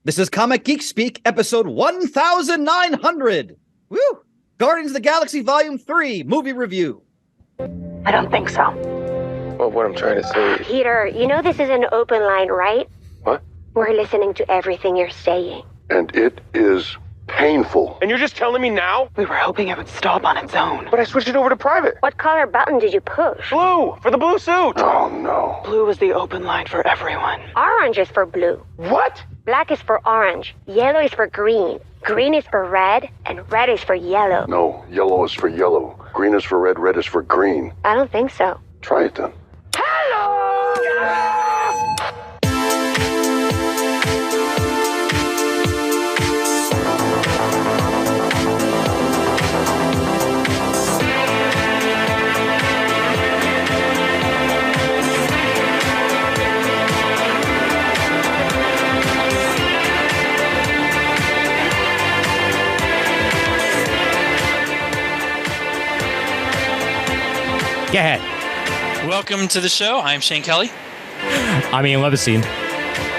This is Comic Geek Speak, episode 1900. Woo! Guardians of the Galaxy Volume 3, movie review. I don't think so. Well, what I'm trying to say is... Peter, you know this is an open line, right? What? We're listening to everything you're saying. And it is painful. And you're just telling me now? We were hoping it would stop on its own. But I switched it over to private. What color button did you push? Blue! For the blue suit! Oh, no. Blue was the open line for everyone. Orange is for blue. What? Black is for orange. Yellow is for green. Green is for red. And red is for yellow. No, yellow is for yellow. Green is for red, red is for green. I don't think so. Try it then. Go ahead. Welcome to the show. I'm Shane Kelly. I'm Ian Levesine.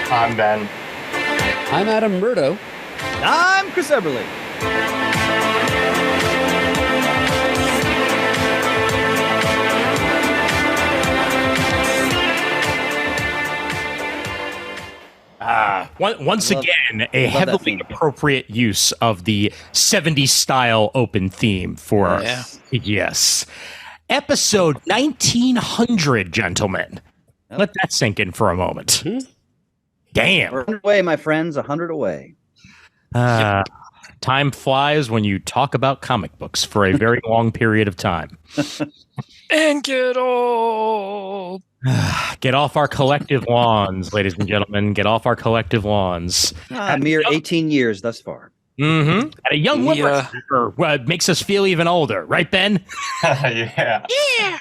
I'm Ben. I'm Adam Murdo. I'm Chris Eberly. Once again, a heavily appropriate use of the 70s style open theme for yes. Episode 1900, gentlemen. Yep. Let that sink in for a moment. Damn. 100 away, my friends, 100 away. Time flies when you talk about comic books for a very long period of time. And get old. Get off our collective lawns, ladies and gentlemen. Get off our collective lawns. A mere 18 years thus far. Mm-hmm. And a young whippersnapper makes us feel even older, right, Ben? Yeah. Yeah.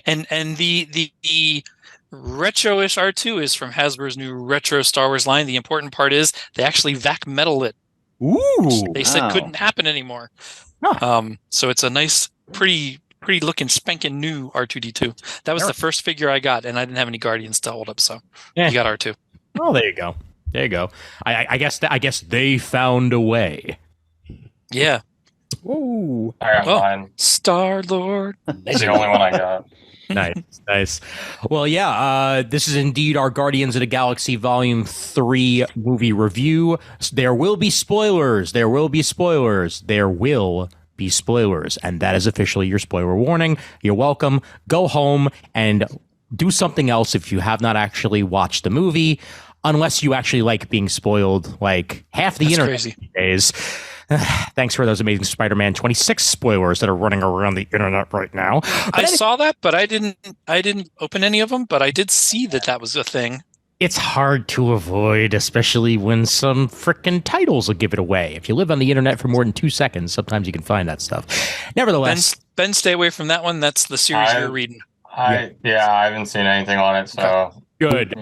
and the retro-ish R2 is from Hasbro's new retro Star Wars line. The important part is they actually vac metal it. Ooh. They said couldn't happen anymore. Huh. So it's a nice, pretty looking spanking new R2D2. That was the first figure I got, and I didn't have any Guardians to hold up, so you got R2. Oh, there you go. There you go. I guess they found a way. Yeah. Ooh. I got mine. Star-Lord. It's the only one I got. Nice. Well, yeah, this is indeed our Guardians of the Galaxy Volume 3 movie review. There will be spoilers. And that is officially your spoiler warning. You're welcome. Go home and do something else if you have not actually watched the movie, unless you actually like being spoiled like half the internet these days. Thanks for those amazing Spider-Man 26 spoilers that are running around the internet right now. I saw that, but I didn't open any of them, but I did see that was a thing. It's hard to avoid, especially when some frickin' titles will give it away. If you live on the internet for more than 2 seconds, sometimes you can find that stuff. Nevertheless, Ben, stay away from that one. That's the series you're reading. I haven't seen anything on it, so good.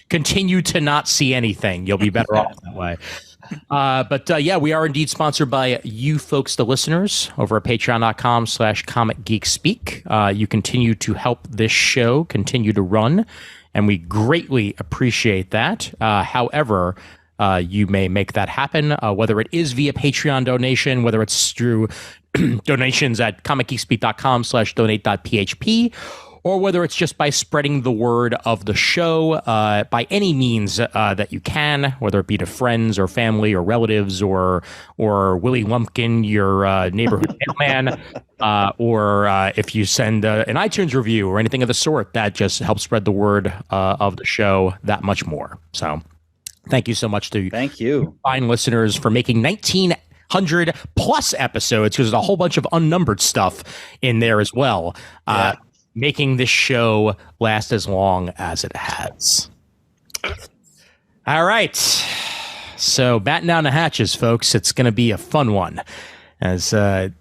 Continue to not see anything. You'll be better off that way. But we are indeed sponsored by you folks, the listeners, over at patreon.com/comicgeekspeak. You continue to help this show continue to run, and we greatly appreciate that. However, you may make that happen, whether it is via Patreon donation, whether it's through donations at comicgeekspeak.com/donate.php, or whether it's just by spreading the word of the show by any means that you can, whether it be to friends or family or relatives or Willie Lumpkin, your neighborhood mailman, or if you send an iTunes review or anything of the sort, that just helps spread the word of the show that much more. So thank you so much to fine listeners for making 1,900 plus episodes, because there's a whole bunch of unnumbered stuff in there as well. Making this show last as long as it has. All right. So batten down the hatches, folks. It's going to be a fun one. As the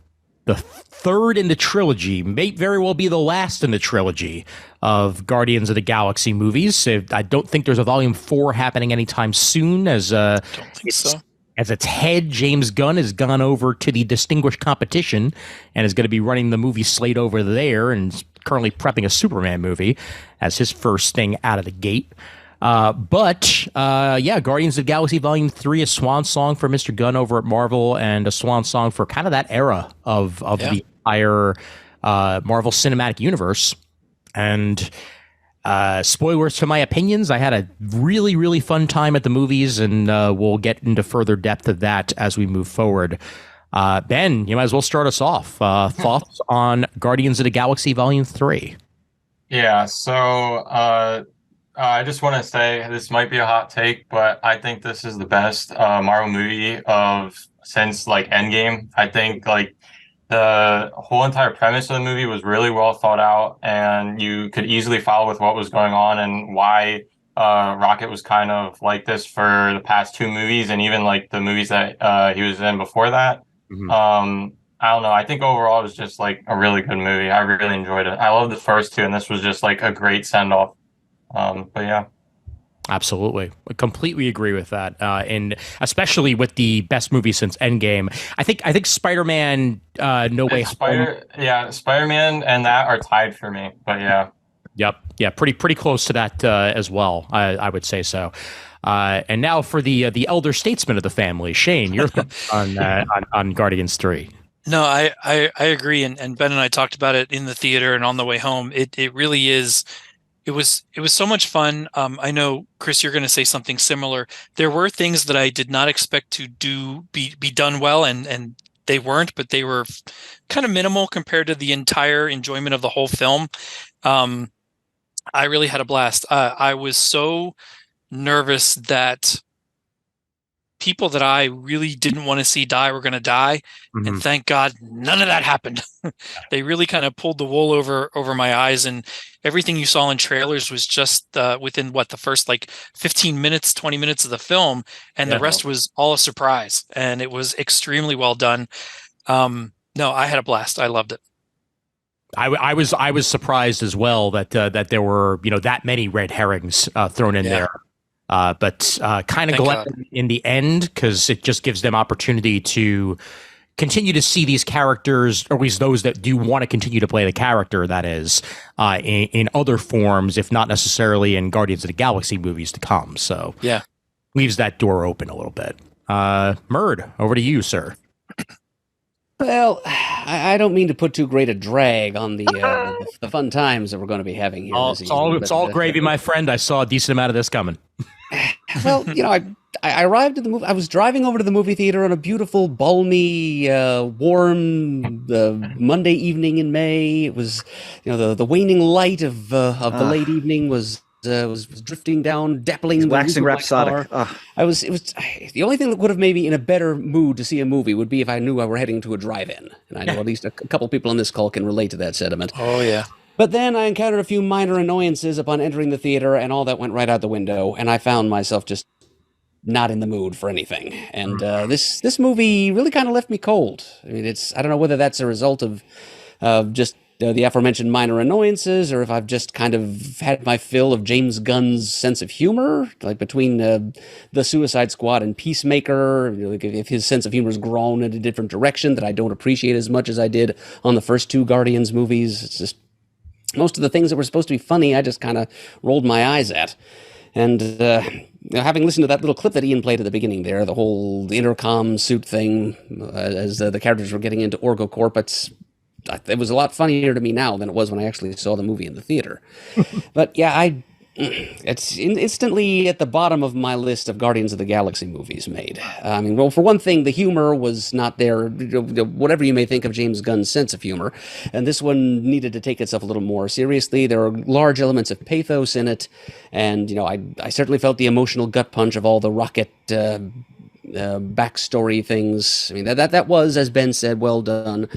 third in the trilogy, may very well be the last in the trilogy of Guardians of the Galaxy movies. I don't think there's a Volume 4 happening anytime soon, as don't think so. As its head, James Gunn, has gone over to the Distinguished Competition and is going to be running the movie slate over there and currently prepping a Superman movie as his first thing out of the gate. But Guardians of the Galaxy Volume 3, a swan song for Mr. Gunn over at Marvel, and a swan song for kind of that era of the entire Marvel Cinematic Universe. And spoilers to my opinions, I had a really, really fun time at the movies, and we'll get into further depth of that as we move forward. Ben, you might as well start us off. Thoughts on Guardians of the Galaxy Volume 3? Yeah, so I just want to say this might be a hot take, but I think this is the best Marvel movie since like Endgame. I think like the whole entire premise of the movie was really well thought out, and you could easily follow with what was going on and why Rocket was kind of like this for the past two movies, and even like the movies that he was in before that. Mm-hmm. I don't know. I think overall it was just like a really good movie. I really enjoyed it. I love the first two, and this was just like a great send off. But yeah. Absolutely. I completely agree with that. And especially with the best movie since Endgame. I think Spider-Man No Way Home. Yeah, Spider-Man and that are tied for me. But yeah. Yep. Yeah, pretty close to that as well. I would say so. And now for the elder statesman of the family, Shane, your thoughts on Guardians 3. No, I agree, and Ben and I talked about it in the theater and on the way home. It really is. It was so much fun. I know, Chris, you're going to say something similar. There were things that I did not expect to be done well, and they weren't, but they were kind of minimal compared to the entire enjoyment of the whole film. I really had a blast. I was so nervous that people that I really didn't want to see die were going to die. Mm-hmm. And thank God none of that happened. They really kind of pulled the wool over my eyes, and everything you saw in trailers was just within the first like 15 minutes, 20 minutes of the film. And the rest was all a surprise, and it was extremely well done. No, I had a blast. I loved it. I was surprised as well that there were, that many red herrings thrown in there. But kind of glad in the end, because it just gives them opportunity to continue to see these characters, or at least those that do want to continue to play the character, that is, in other forms, if not necessarily in Guardians of the Galaxy movies to come. So leaves that door open a little bit. Murd, over to you, sir. Well, I don't mean to put too great a drag on the fun times that we're going to be having here. It's all gravy, my friend. I saw a decent amount of this coming. Well, I arrived at the movie. I was driving over to the movie theater on a beautiful, balmy, warm Monday evening in May. It was, the waning light of the late evening was drifting down, dappling, waxing rhapsodic. It was the only thing that would have made me in a better mood to see a movie would be if I knew I were heading to a drive-in, and I know at least a couple people on this call can relate to that sentiment. Oh yeah. But then I encountered a few minor annoyances upon entering the theater, and all that went right out the window, and I found myself just not in the mood for anything. And this movie really kind of left me cold. I mean, I don't know whether that's a result of just the aforementioned minor annoyances, or if I've just kind of had my fill of James Gunn's sense of humor, like between the Suicide Squad and Peacemaker. Like if his sense of humor has grown in a different direction that I don't appreciate as much as I did on the first two Guardians movies. It's just most of the things that were supposed to be funny, I just kind of rolled my eyes at. And having listened to that little clip that Ian played at the beginning there, the whole intercom suit thing, as the characters were getting into OrgoCorp, it was a lot funnier to me now than it was when I actually saw the movie in the theater. But yeah, it's instantly at the bottom of my list of Guardians of the Galaxy movies made. I mean, well, for one thing, the humor was not there, whatever you may think of James Gunn's sense of humor, and this one needed to take itself a little more seriously. There are large elements of pathos in it, and I certainly felt the emotional gut punch of all the Rocket backstory things. I mean, that was, as Ben said, well done.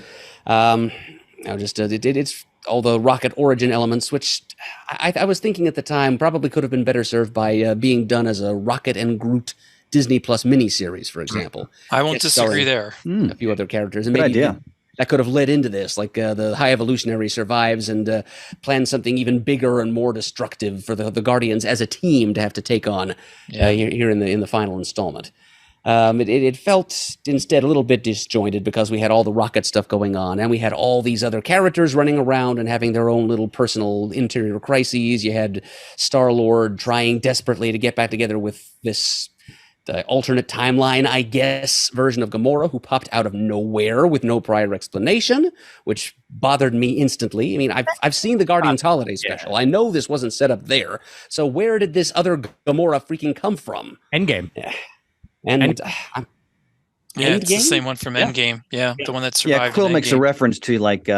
It's all the Rocket origin elements, which I was thinking at the time probably could have been better served by being done as a Rocket and Groot Disney Plus miniseries, for example. I won't disagree there. A few other characters, and maybe that could have led into this, like the High Evolutionary survives and plans something even bigger and more destructive for the Guardians as a team to have to take on here in the final installment. It felt instead a little bit disjointed because we had all the Rocket stuff going on, and we had all these other characters running around and having their own little personal interior crises. You had Star-Lord trying desperately to get back together with the alternate timeline, I guess, version of Gamora, who popped out of nowhere with no prior explanation, which bothered me instantly. I mean, I've seen the Guardians Holiday Special. I know this wasn't set up there. So where did this other Gamora freaking come from? Endgame. Yeah. It's the same one from Endgame. Yeah, the one that survived. Yeah, Quill makes a reference to like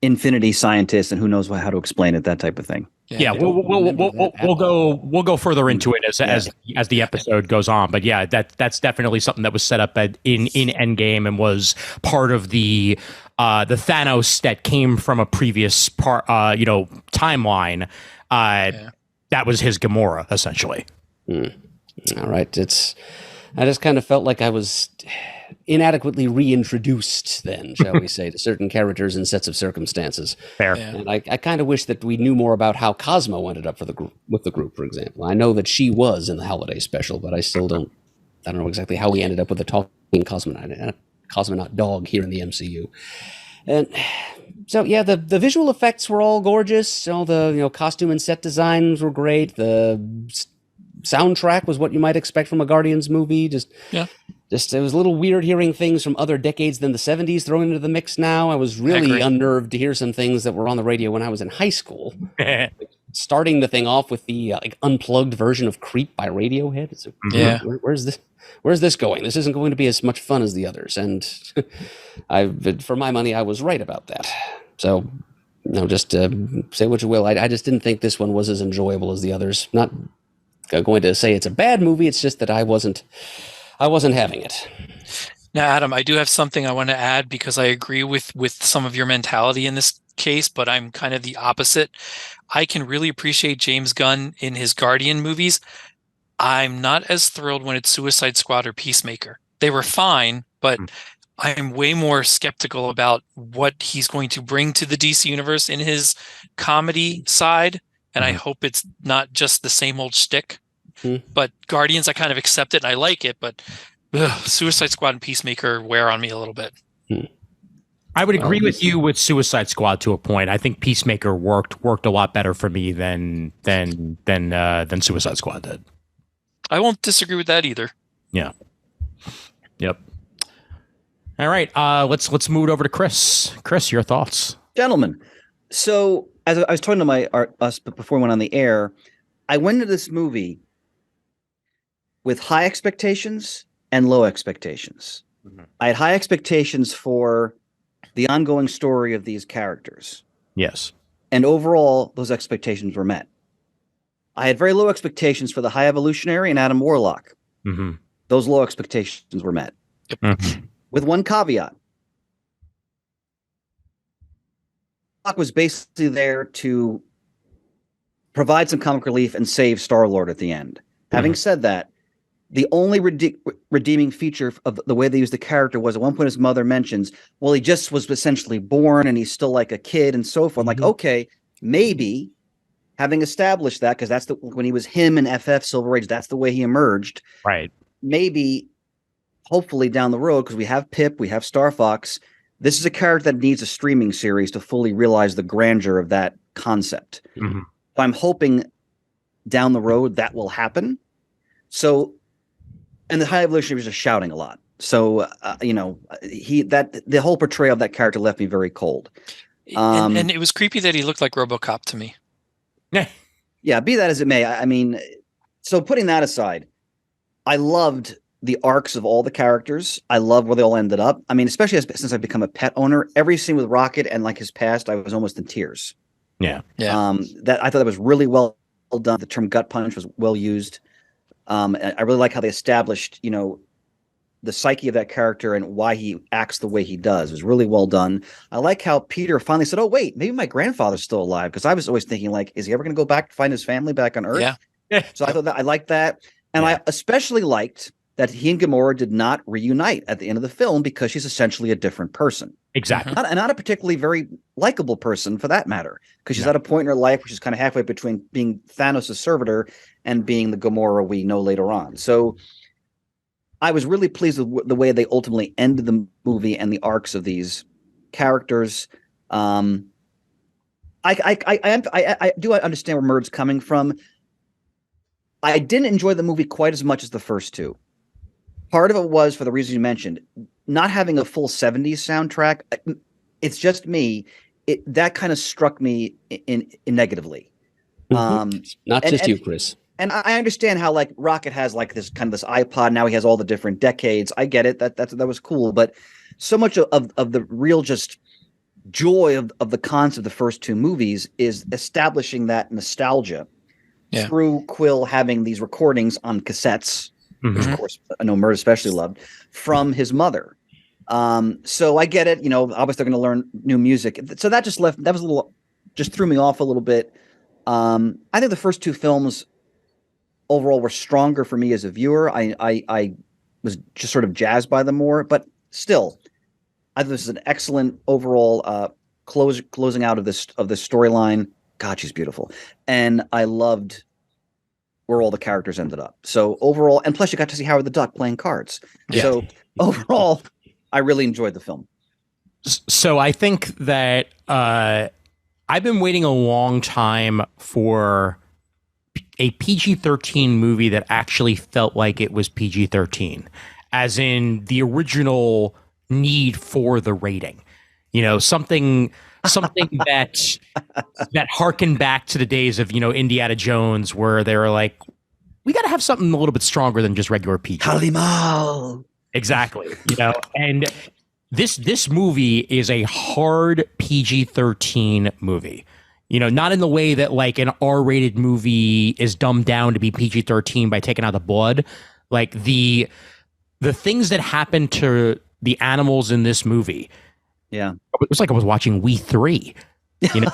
infinity scientists and who knows how to explain it, that type of thing. Yeah, we'll go further into it as the episode goes on. But yeah, that's definitely something that was set up in Endgame and was part of the Thanos that came from a previous timeline. That was his Gamora essentially. All right, I just kind of felt like I was inadequately reintroduced then, shall we say, to certain characters and sets of circumstances. Fair. Yeah. And I kind of wish that we knew more about how Cosmo ended up with the group, for example. I know that she was in the holiday special, but I don't know exactly how we ended up with a talking cosmonaut dog here in the MCU. And so, yeah, the visual effects were all gorgeous. All the costume and set designs were great. The soundtrack was what you might expect from a Guardians movie. Just it was a little weird hearing things from other decades than the 70s thrown into the mix now. I was really unnerved to hear some things that were on the radio when I was in high school. Starting the thing off with the unplugged version of Creep by Radiohead. It's where's this going? This isn't going to be as much fun as the others. And for my money, I was right about that. So, just say what you will. I just didn't think this one was as enjoyable as the others. Not going to say it's a bad movie. It's just that I wasn't having it. Now, Adam, I do have something I want to add because I agree with some of your mentality in this case, but I'm kind of the opposite. I can really appreciate James Gunn in his Guardian movies. I'm not as thrilled when it's Suicide Squad or Peacemaker. They were fine, but I'm way more skeptical about what he's going to bring to the DC universe in his comedy side. And I hope it's not just the same old shtick. But Guardians, I kind of accept it and I like it. But Suicide Squad and Peacemaker wear on me a little bit. I would agree with you with Suicide Squad to a point. I think Peacemaker worked a lot better for me than Suicide Squad did. I won't disagree with that either. Yeah. Yep. All right. Let's move it over to Chris. Chris, your thoughts, gentlemen. So as I was talking to us before we went on the air, I went into this movie with high expectations and low expectations. I had high expectations for the ongoing story of these characters. Yes. And overall, those expectations were met. I had very low expectations for the High Evolutionary and Adam Warlock. Those low expectations were met. With one caveat. Warlock was basically there to provide some comic relief and save Star-Lord at the end. Having said that, the only redeeming feature of the way they used the character was at one point his mother mentions, well, he just was essentially born and he's still like a kid and so forth. Like, okay, maybe having established that, because that's when he was him and FF Silver Age, that's the way he emerged. Right. Maybe, hopefully down the road, because we have Pip, we have Star Fox, this is a character that needs a streaming series to fully realize the grandeur of that concept. So I'm hoping down the road that will happen. So, and the High Evolutionary was just shouting a lot. So, the whole portrayal of that character left me very cold. And it was creepy that he looked like RoboCop to me. Yeah, be that as it may. I mean, so putting that aside, I loved the arcs of all the characters. I love where they all ended up. I mean, especially since I've become a pet owner, every scene with Rocket and like his past, I was almost in tears. Yeah. That I thought that was really well done. The term gut punch was well used. I really like how they established, the psyche of that character and why he acts the way he does. It was really well done. I like how Peter finally said, oh, wait, maybe my grandfather's still alive. Because I was always thinking, like, is he ever going to go back to find his family back on Earth? Yeah. So I thought that I liked that. And I especially liked that he and Gamora did not reunite at the end of the film because she's essentially a different person. Exactly. Not a particularly very likable person for that matter, because she's at a point in her life where she's kind of halfway between being Thanos' servitor and being the Gamora we know later on. So I was really pleased with the way they ultimately ended the movie and the arcs of these characters. I do understand where Murd's coming from. I didn't enjoy the movie quite as much as the first two. Part of it was for the reason you mentioned, not having a full 70s soundtrack. It's just me. That kind of struck me in negatively. Not just you, Chris. And I understand how like Rocket has like this kind of this iPod. Now he has all the different decades. I get it. That was cool. But so much of the real just joy of the concept of the first two movies is establishing that nostalgia through Quill having these recordings on cassettes, which of course I know Murd especially loved, from his mother. So I get it. You know, obviously they're going to learn new music. So that just threw me off a little bit. I think the first two films overall were stronger for me as a viewer. I was just sort of jazzed by them more, but still, I think this is an excellent overall closing out of this storyline. God, she's beautiful, and I loved where all the characters ended up. So overall, and plus you got to see Howard the Duck playing cards. Yeah. So overall, I really enjoyed the film. So I think that I've been waiting a long time for a PG-13 movie that actually felt like it was PG-13, as in the original need for the rating. You know, something that harkened back to the days of, you know, Indiana Jones, where they were like, we got to have something a little bit stronger than just regular PG. Halimal. Exactly. You know, and this movie is a hard PG-13 movie. You know, not in the way that like an R-rated movie is dumbed down to be PG-13 by taking out the blood. Like the things that happen to the animals in this movie. Yeah, it was like I was watching We 3. You know,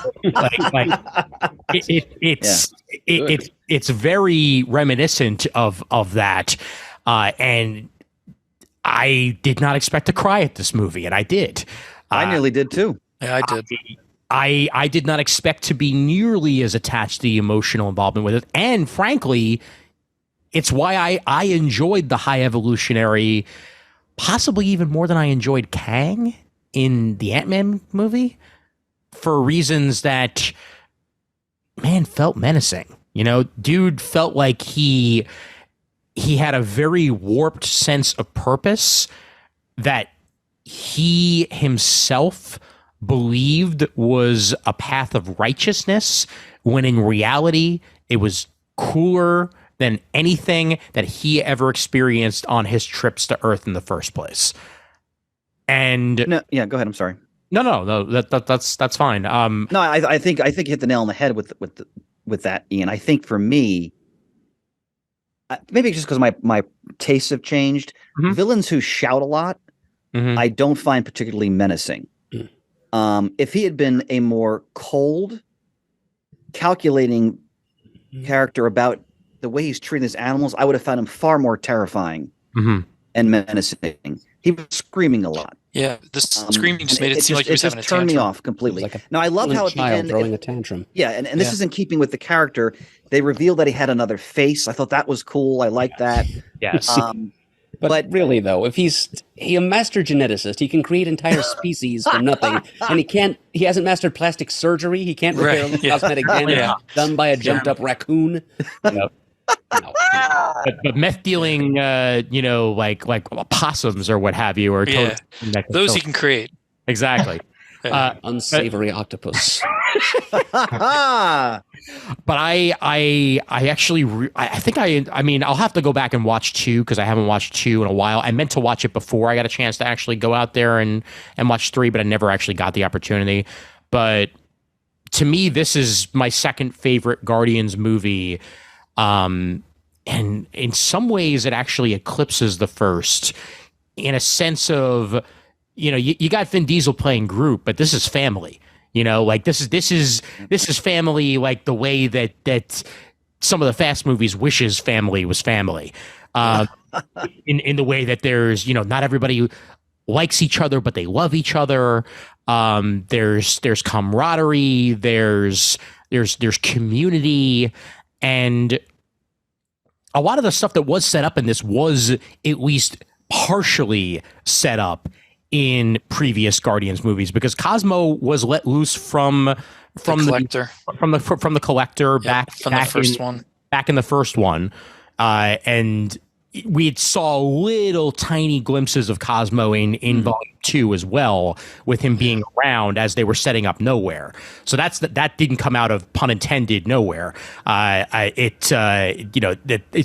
it's very reminiscent of that, and I did not expect to cry at this movie, and I did. I nearly did too. Yeah, I did. I did not expect to be nearly as attached to the emotional involvement with it, and frankly, it's why I enjoyed the High Evolutionary, possibly even more than I enjoyed Kang in the Ant-Man movie, for reasons that, man, felt menacing. You know, dude felt like he had a very warped sense of purpose that he himself believed was a path of righteousness, when in reality it was cooler than anything that he ever experienced on his trips to Earth in the first place. And no, yeah, go ahead. I'm sorry. No. That's fine. No, I think you hit the nail on the head with that, Ian. I think for me, maybe just because my tastes have changed. Mm-hmm. Villains who shout a lot, I don't find particularly menacing. If he had been a more cold, calculating character about the way he's treating his animals, I would have found him far more terrifying and menacing. He was screaming a lot. Yeah, the screaming just made it seem like he was having a tantrum. Turned me off completely. Like now I love how at the end throwing a tantrum. Yeah, and this is in keeping with the character. They revealed that he had another face. I thought that was cool. I liked that. Yes. But really, though, if he's a master geneticist, he can create entire species from nothing, and he hasn't mastered plastic surgery. He can't repair cosmetic damage done by a jumped-up raccoon. No. But meth dealing, like possums or what have you, or those he can create. Exactly. Unsavory octopus. But I actually I mean I'll have to go back and watch 2, because I haven't watched 2 in a while. I meant to watch it before I got a chance to actually go out there and watch 3, but I never actually got the opportunity. But to me, this is my second favorite Guardians movie. And in some ways it actually eclipses the first, in a sense of, you know, you got Vin Diesel playing Groot, but this is family. You know, like this is family, like the way that some of the Fast movies wishes family was family. in the way that there's, not everybody likes each other, but they love each other. There's camaraderie, there's community, and a lot of the stuff that was set up in this was at least partially set up in previous Guardians movies, because Cosmo was let loose from the collector, from the collector back in the first one, and we saw little tiny glimpses of Cosmo in Volume 2 as well, with him being around as they were setting up Nowhere. So that didn't come out of, pun intended, nowhere. It's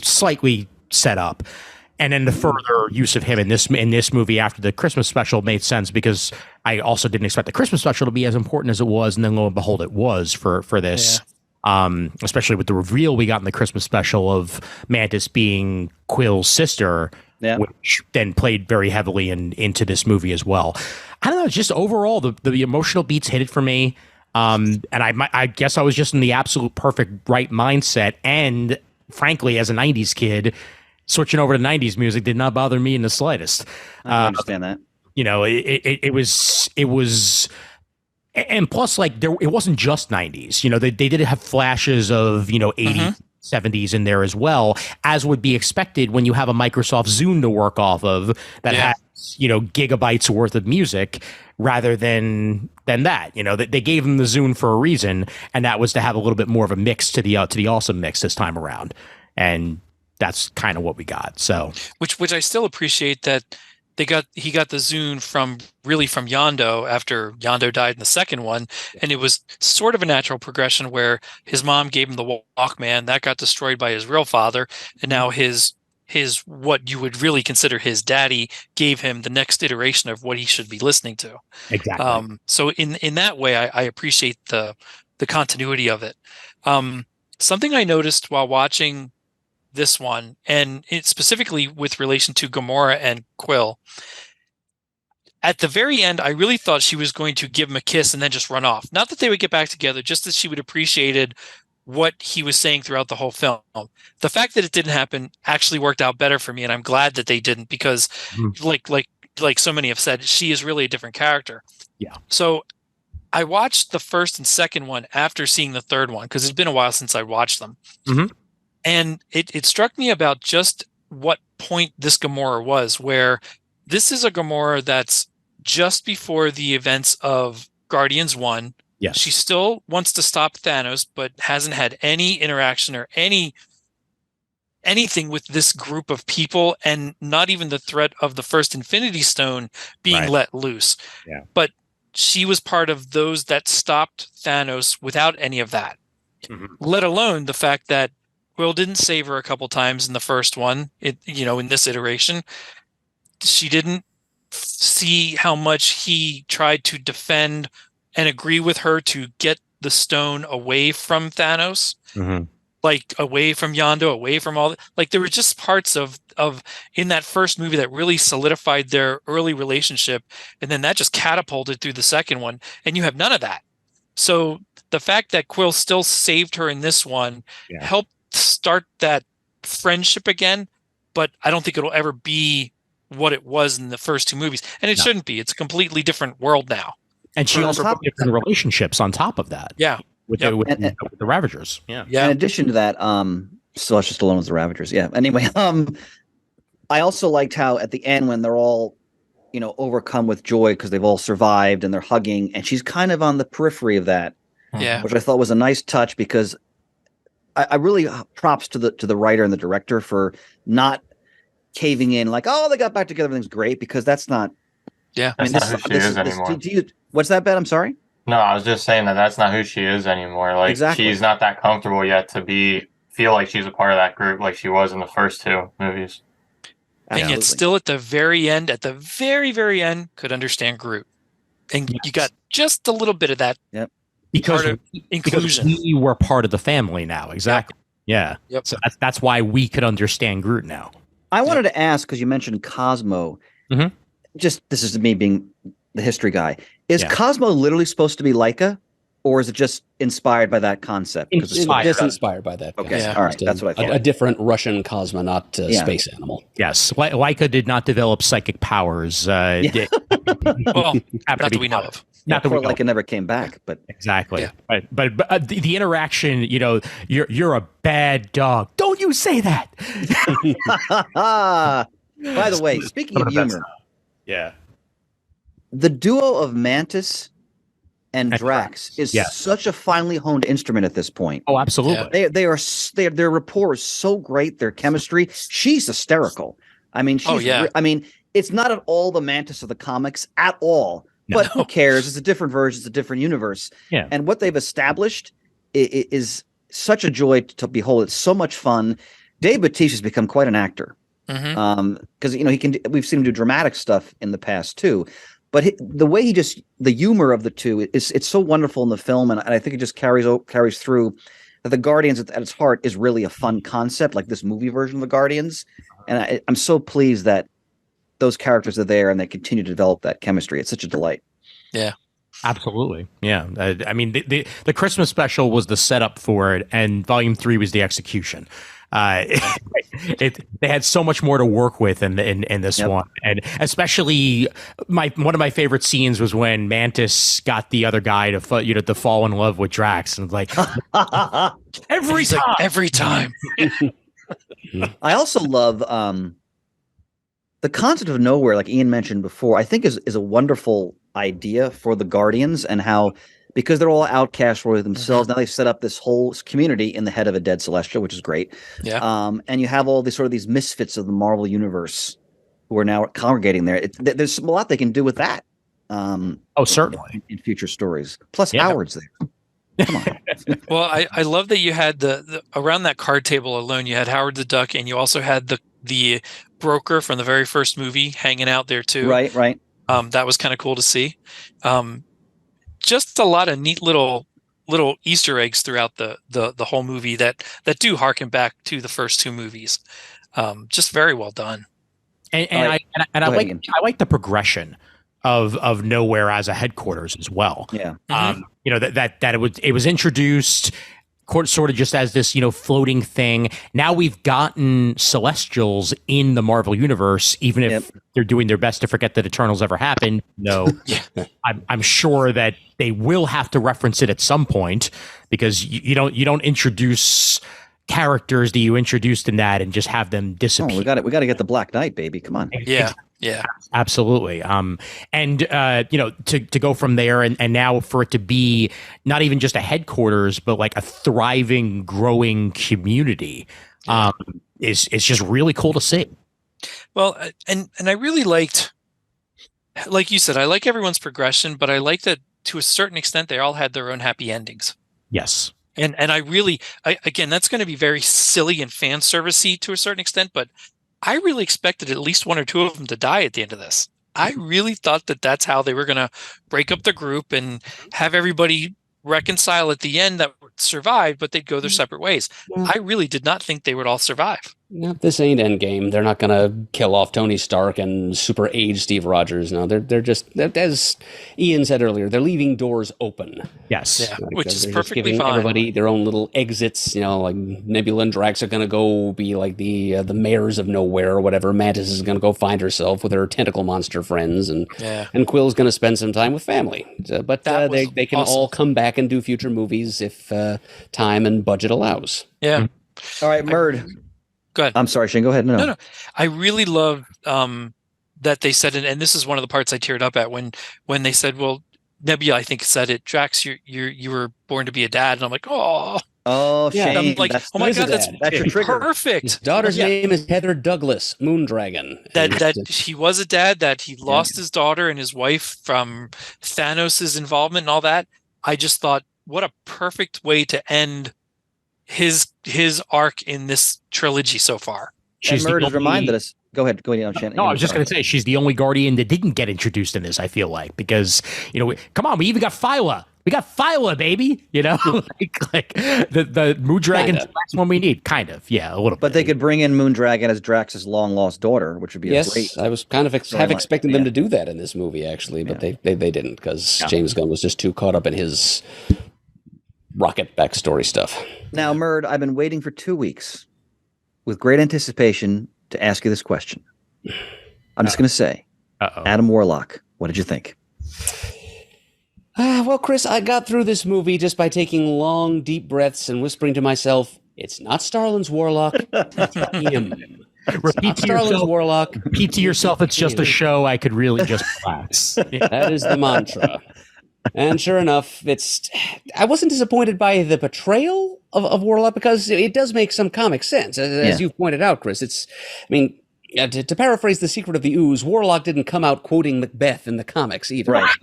slightly set up. And then the further use of him in this movie after the Christmas special made sense, because I also didn't expect the Christmas special to be as important as it was, and then lo and behold, it was for this. Yeah. Especially with the reveal we got in the Christmas special of Mantis being Quill's sister, which then played very heavily into this movie as well. I don't know, just overall the emotional beats hit it for me. And I guess I was just in the absolute perfect right mindset, and frankly, as a 90s kid, switching over to 90s music did not bother me in the slightest. I understand that. It was, and plus, like, it wasn't just 90s. They did have flashes of 80s, 70s in there as well, as would be expected when you have a Microsoft Zune to work off of that has gigabytes worth of music, rather than that. They gave them the Zune for a reason, and that was to have a little bit more of a mix to the awesome mix this time around, and that's kind of what we got. So, which I still appreciate that he got the Zune from Yondo after Yondo died in the second one, and it was sort of a natural progression where his mom gave him the Walkman that got destroyed by his real father, and now his what you would really consider his daddy gave him the next iteration of what he should be listening to. Exactly. So in that way, I appreciate the continuity of it. Something I noticed while watching this one, and it specifically with relation to Gamora and Quill, at the very end, I really thought she was going to give him a kiss and then just run off. Not that they would get back together, just that she would appreciated what he was saying throughout the whole film. The fact that it didn't happen actually worked out better for me, and I'm glad that they didn't, because like so many have said, she is really a different character. Yeah. So I watched the first and second one after seeing the third one, because it's been a while since I watched them. And it struck me about just what point this Gamora was, where this is a Gamora that's just before the events of Guardians 1. Yes. She still wants to stop Thanos, but hasn't had any interaction or anything with this group of people, and not even the threat of the first Infinity Stone being let loose. Yeah. But she was part of those that stopped Thanos without any of that, let alone the fact that Quill didn't save her a couple times in the first one. In this iteration, she didn't see how much he tried to defend and agree with her to get the stone away from Thanos, like away from Yondo, away from all. Like, there were just parts of in that first movie that really solidified their early relationship, and then that just catapulted through the second one, and you have none of that. So the fact that Quill still saved her in this one helped start that friendship again, but I don't think it'll ever be what it was in the first two movies, and it shouldn't be. It's a completely different world now, and she also put different relationships on top of that. With the Ravagers. Yeah. In addition to that, Sylvester Stallone was the Ravagers. Yeah. Anyway, I also liked how at the end, when they're all overcome with joy because they've all survived and they're hugging, and she's kind of on the periphery of that, which I thought was a nice touch, because I really props to the writer and the director for not caving in like, oh, they got back together, everything's great, because that's not. Yeah, that's not who she is anymore. What's that, Ben? I'm sorry. No, I was just saying that's not who she is anymore. Like, she's not that comfortable yet to feel like she's a part of that group like she was in the first two movies. And yet, still at the very end, very end, could understand Groot, and you got just a little bit of that. Yep. Because inclusion. We were part of the family now. Exactly. Yeah. Yep. So that's why we could understand Groot now. I wanted to ask, because you mentioned Cosmo. Just, this is me being the history guy. Is Cosmo literally supposed to be Laika? or is it just inspired by that concept? Just inspired by that. Okay, Yeah. all right, that's what I thought. A different Russian cosmonaut space animal. Yes, Laika did not develop psychic powers. Well, not that we know of. Not that Laika never came back, but exactly. Yeah. But the interaction, you're a bad dog. Don't you say that? By the way, speaking of humor, yeah, the duo of Mantis and Drax is such a finely honed instrument at this point. Oh, absolutely. Yeah. Their rapport is so great. Their chemistry. She's hysterical. I mean, it's not at all the Mantis of the comics at all. No. But who cares? It's a different version. It's a different universe. Yeah. And what they've established is such a joy to behold. It's so much fun. Dave Bautista's become quite an actor. Because we've seen him do dramatic stuff in the past too. But the way the humor of the two it's so wonderful in the film, and I think it just carries through. That the Guardians at its heart is really a fun concept, like this movie version of the Guardians, and I'm so pleased that those characters are there and they continue to develop that chemistry. It's such a delight. Yeah, absolutely. Yeah, I mean the Christmas special was the setup for it, and Volume 3 was the execution. They had so much more to work with in this one, and especially one of my favorite scenes was when Mantis got the other guy to fall in love with Drax, and like every time. I also love the concept of nowhere, like Ian mentioned before. I think is a wonderful idea for the Guardians, and how. Because they're all outcasts for themselves. Now they've set up this whole community in the head of a dead Celestial, which is great. Yeah. And you have all these misfits of the Marvel universe who are now congregating there. There's a lot they can do with that. Certainly in future stories. Plus Howard's there. Come on. Well, I love that you had the around that card table alone. You had Howard the Duck, and you also had the broker from the very first movie hanging out there too. Right. That was kind of cool to see. Just a lot of neat little Easter eggs throughout the whole movie that do harken back to the first two movies. Just very well done. I like the progression of Nowhere as a headquarters as well. Yeah. That it was introduced sort of just as this, floating thing. Now we've gotten Celestials in the Marvel universe, even if they're doing their best to forget that Eternals ever happened. No, I'm sure that they will have to reference it at some point, because you don't introduce characters that you introduced in that and just have them disappear. We got to get the Black Knight, baby. Come on. Yeah, absolutely. To go from there and now for it to be not even just a headquarters, but like a thriving, growing community, is just really cool to see. Well, and I really liked, like you said, I like everyone's progression, but I like that to a certain extent they all had their own happy endings. Yes. And I again, that's going to be very silly and fan servicey to a certain extent, but I really expected at least one or two of them to die at the end of this. I really thought that that's how they were going to break up the group and have everybody reconcile at the end that survived, but they'd go their separate ways. I really did not think they would all survive. No, this ain't Endgame. They're not going to kill off Tony Stark and super aged Steve Rogers. No, they're just, as Ian said earlier, they're leaving doors open. Yes, which is they're perfectly just giving fine. Everybody their own little exits. Like Nebula and Drax are going to go be like the mayors of nowhere or whatever. Mantis is going to go find herself with her tentacle monster friends, and Quill's going to spend some time with family. But they can all come back and do future movies if time and budget allows. Yeah. All right, Murd. Go ahead. I'm sorry, Shane. Go ahead. No. I really love that they said it, and this is one of the parts I teared up at when they said, "Well, Nebula, I think said it. Drax, you were born to be a dad," and I'm like, "Oh, Shane." I'm like, "Oh my god, that's your trigger. Perfect." His daughter's name is Heather Douglas, Moondragon. That he was a dad. That he lost his daughter and his wife from Thanos' involvement and all that. I just thought, what a perfect way to end his arc in this trilogy so far. Murd has reminded us. Go ahead, Shannon. No, I was just going to say she's the only Guardian that didn't get introduced in this. I feel like, because come on, we even got Phyla. We got Phyla, baby. like the Moondragon's the last one we need. Kind of, a little bit. But they could bring in Moondragon as Drax's long lost daughter, which would be great. I was kind of expecting them to do that in this movie, actually, but they didn't, because James Gunn was just too caught up in his Rocket backstory stuff. Now, Murd, I've been waiting for 2 weeks with great anticipation to ask you this question. I'm just going to say, Adam Warlock, what did you think? Well, Chris, I got through this movie just by taking long, deep breaths and whispering to myself, it's not Starlin's Warlock, it's him. Repeat to yourself, it's just a show. I could really just relax. That is the mantra. And sure enough, I wasn't disappointed by the portrayal of Warlock because it does make some comic sense. As you've pointed out, Chris, to paraphrase The Secret of the Ooze, Warlock didn't come out quoting Macbeth in the comics either. Right.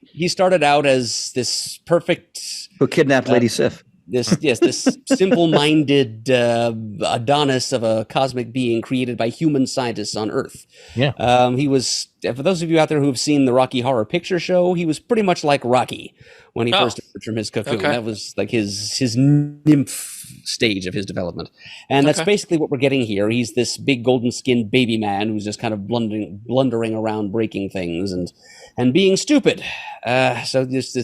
He started out as this perfect... Who kidnapped Lady Sif. This simple-minded Adonis of a cosmic being created by human scientists on Earth. Yeah. He was, for those of you out there who have seen the Rocky Horror Picture Show, he was pretty much like Rocky when he first emerged from his cocoon. Okay. That was like his nymph stage of his development. And that's basically what we're getting here. He's this big golden-skinned baby man who's just kind of blundering around breaking things and being stupid. So just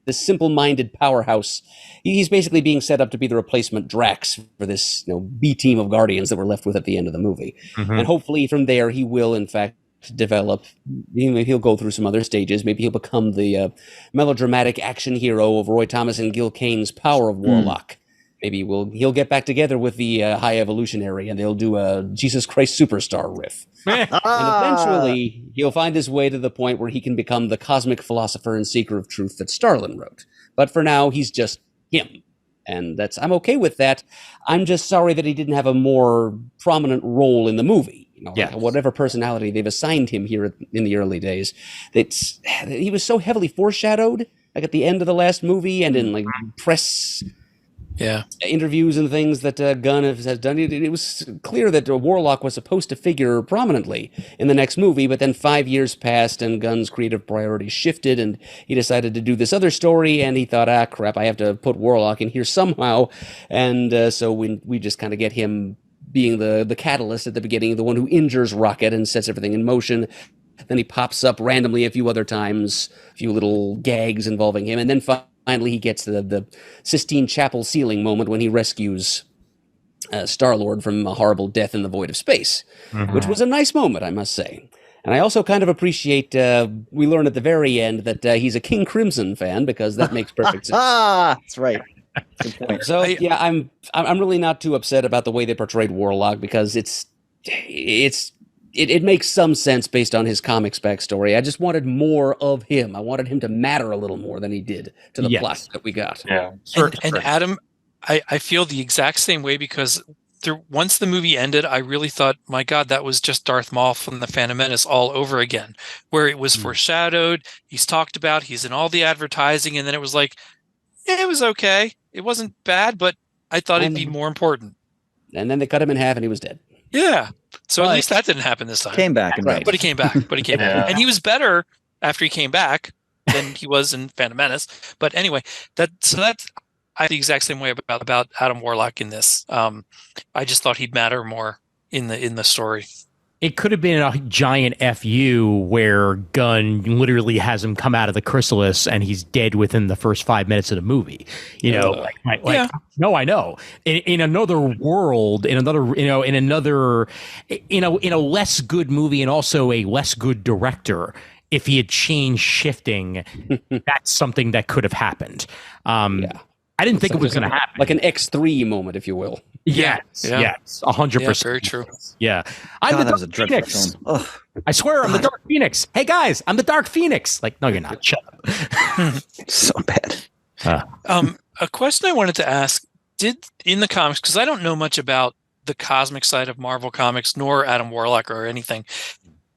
this simple-minded powerhouse. He's basically being set up to be the replacement Drax for this B team of Guardians that we're left with at the end of the movie. Mm-hmm. And hopefully from there he will, in fact, develop. He'll go through some other stages. Maybe he'll become the melodramatic action hero of Roy Thomas and Gil Kane's Power of Warlock. Maybe he'll get back together with the High Evolutionary and they'll do a Jesus Christ Superstar riff. And eventually he'll find his way to the point where he can become the cosmic philosopher and seeker of truth that Starlin wrote. But for now, he's just him. And I'm okay with that. I'm just sorry that he didn't have a more prominent role in the movie. Whatever personality they've assigned him here in the early days. He was so heavily foreshadowed, like at the end of the last movie and in like press interviews and things that Gunn has done. It was clear that Warlock was supposed to figure prominently in the next movie, but then 5 years passed and Gunn's creative priorities shifted and he decided to do this other story and he thought, crap, I have to put Warlock in here somehow. And so we just kind of get him being the catalyst at the beginning, the one who injures Rocket and sets everything in motion. Then he pops up randomly a few other times, a few little gags involving him, and then finally he gets the Sistine Chapel ceiling moment when he rescues Star-Lord from a horrible death in the void of space, which was a nice moment, I must say. And I also kind of appreciate, we learn at the very end that he's a King Crimson fan because that makes perfect sense. That's right. Good point. So I'm really not too upset about the way they portrayed Warlock because it makes some sense based on his comics backstory. I just wanted more of him. I wanted him to matter a little more than he did to the plot that we got. Yeah. And Adam, I feel the exact same way because once the movie ended, I really thought, my God, that was just Darth Maul from the Phantom Menace all over again, where it was foreshadowed, he's talked about, he's in all the advertising, and then it was like, it was okay. It wasn't bad, but I thought it'd be more important. And then they cut him in half and he was dead. Yeah. So at least that didn't happen this time. Came back. But he came back. And he was better after he came back than he was in Phantom Menace. But anyway, that's I feel the exact same way about Adam Warlock in this. I just thought he'd matter more in the story. It could have been a giant FU where Gunn literally has him come out of the chrysalis and he's dead within the first 5 minutes of the movie. No, I know. In another world, in a less good movie and also a less good director, if he had changed shifting, that's something that could have happened. I didn't think it was going to happen. Like an X3 moment, if you will. Yes, 100%. Very true. Yeah. I'm the Dark Phoenix. I swear I'm the Dark Phoenix. Hey, guys, I'm the Dark Phoenix. Like, no, you're not. Shut up. So bad. A question I wanted to ask, in the comics, because I don't know much about the cosmic side of Marvel Comics, nor Adam Warlock or anything,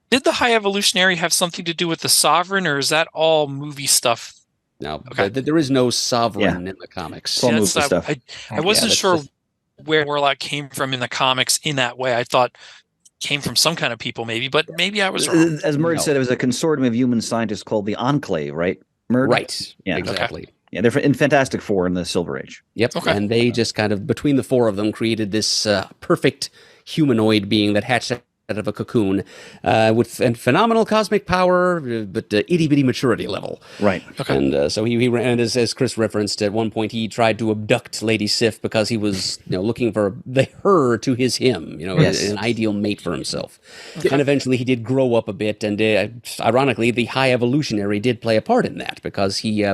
did the High Evolutionary have something to do with the Sovereign, or is that all movie stuff? No, there is no Sovereign in the comics. All movie stuff. I wasn't sure where Warlock came from in the comics in that way. I thought came from some kind of people maybe, but maybe I was wrong. As Murd said, it was a consortium of human scientists called the Enclave, right? Murd? Right. Yeah, exactly. Okay. Yeah, they're in Fantastic Four in the Silver Age. Yep. Okay. And they just kind of, between the four of them, created this perfect humanoid being that hatched of a cocoon with phenomenal cosmic power, but itty-bitty maturity level. Right. Okay. And so he ran, as Chris referenced, at one point he tried to abduct Lady Sif because he was looking for her to him, Yes. an ideal mate for himself. And eventually he did grow up a bit, and ironically, the High Evolutionary did play a part in that because he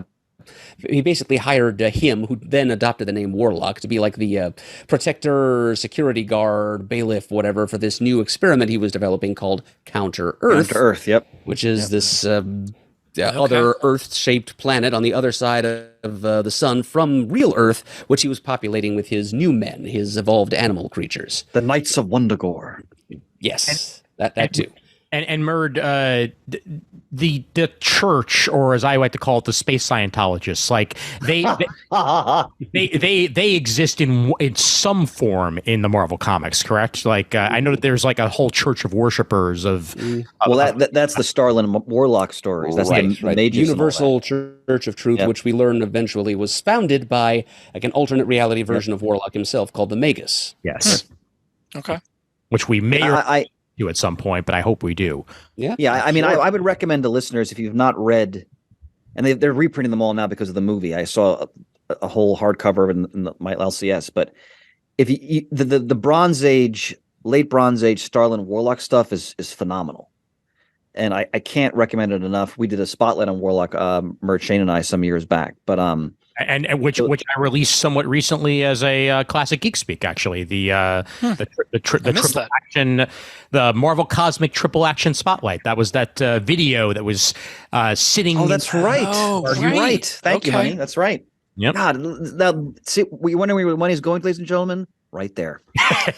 basically hired him, who then adopted the name Warlock, to be like the protector, security guard, bailiff, whatever, for this new experiment he was developing called Counter Earth. Counter Earth, yep. Which is this other Earth-shaped planet on the other side of the sun from real Earth, which he was populating with his new men, his evolved animal creatures. The Knights of Wundagore. Yes, that too. And Murd, the church, or as I like to call it, the space Scientologists, like they exist in some form in the Marvel comics, correct? Like I know that there's like a whole church of worshippers of. Well, that's the Starlin Warlock stories. That's right. the Magus Universal Church of Truth, which we learn eventually was founded by like an alternate reality version of Warlock himself called the Magus. Yes. Okay. Which we may do at some point, but I hope we do. Yeah. I mean, I would recommend to listeners, if you've not read, and they're reprinting them all now because of the movie. I saw a whole hardcover in my LCS, but if the Bronze Age, late Bronze Age Starlin Warlock stuff is phenomenal, and I can't recommend it enough. We did a spotlight on Warlock, Mert Shane and I, some years back, but and which I released somewhat recently as a classic geek speak. Actually, the triple action, the Marvel Cosmic triple action spotlight. That was that video that was sitting. Oh, that's right. Oh, you're right. Thank you, honey. That's right. Yep. God, now see, we wondering when he's going, ladies and gentlemen. Right there.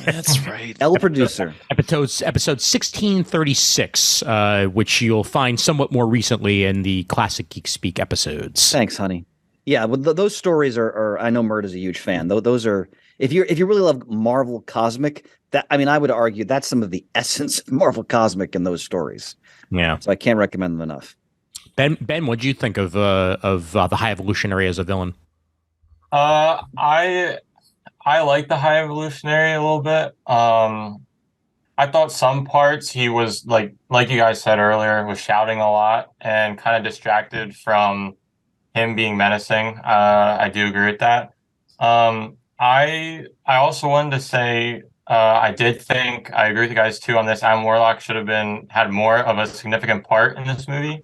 That's right. El producer. Episode 1636, which you'll find somewhat more recently in the classic geek speak episodes. Thanks, honey. Yeah, well, those stories are. I know Mert is a huge fan. Those are. If you really love Marvel Cosmic, I would argue that's some of the essence of Marvel Cosmic in those stories. Yeah. So I can't recommend them enough. Ben, what do you think of the High Evolutionary as a villain? I like the High Evolutionary a little bit. I thought some parts he was like you guys said earlier, was shouting a lot and kind of distracted from him being menacing. I do agree with that. I also wanted to say I did think I agree with you guys too on this. Adam Warlock should have had more of a significant part in this movie,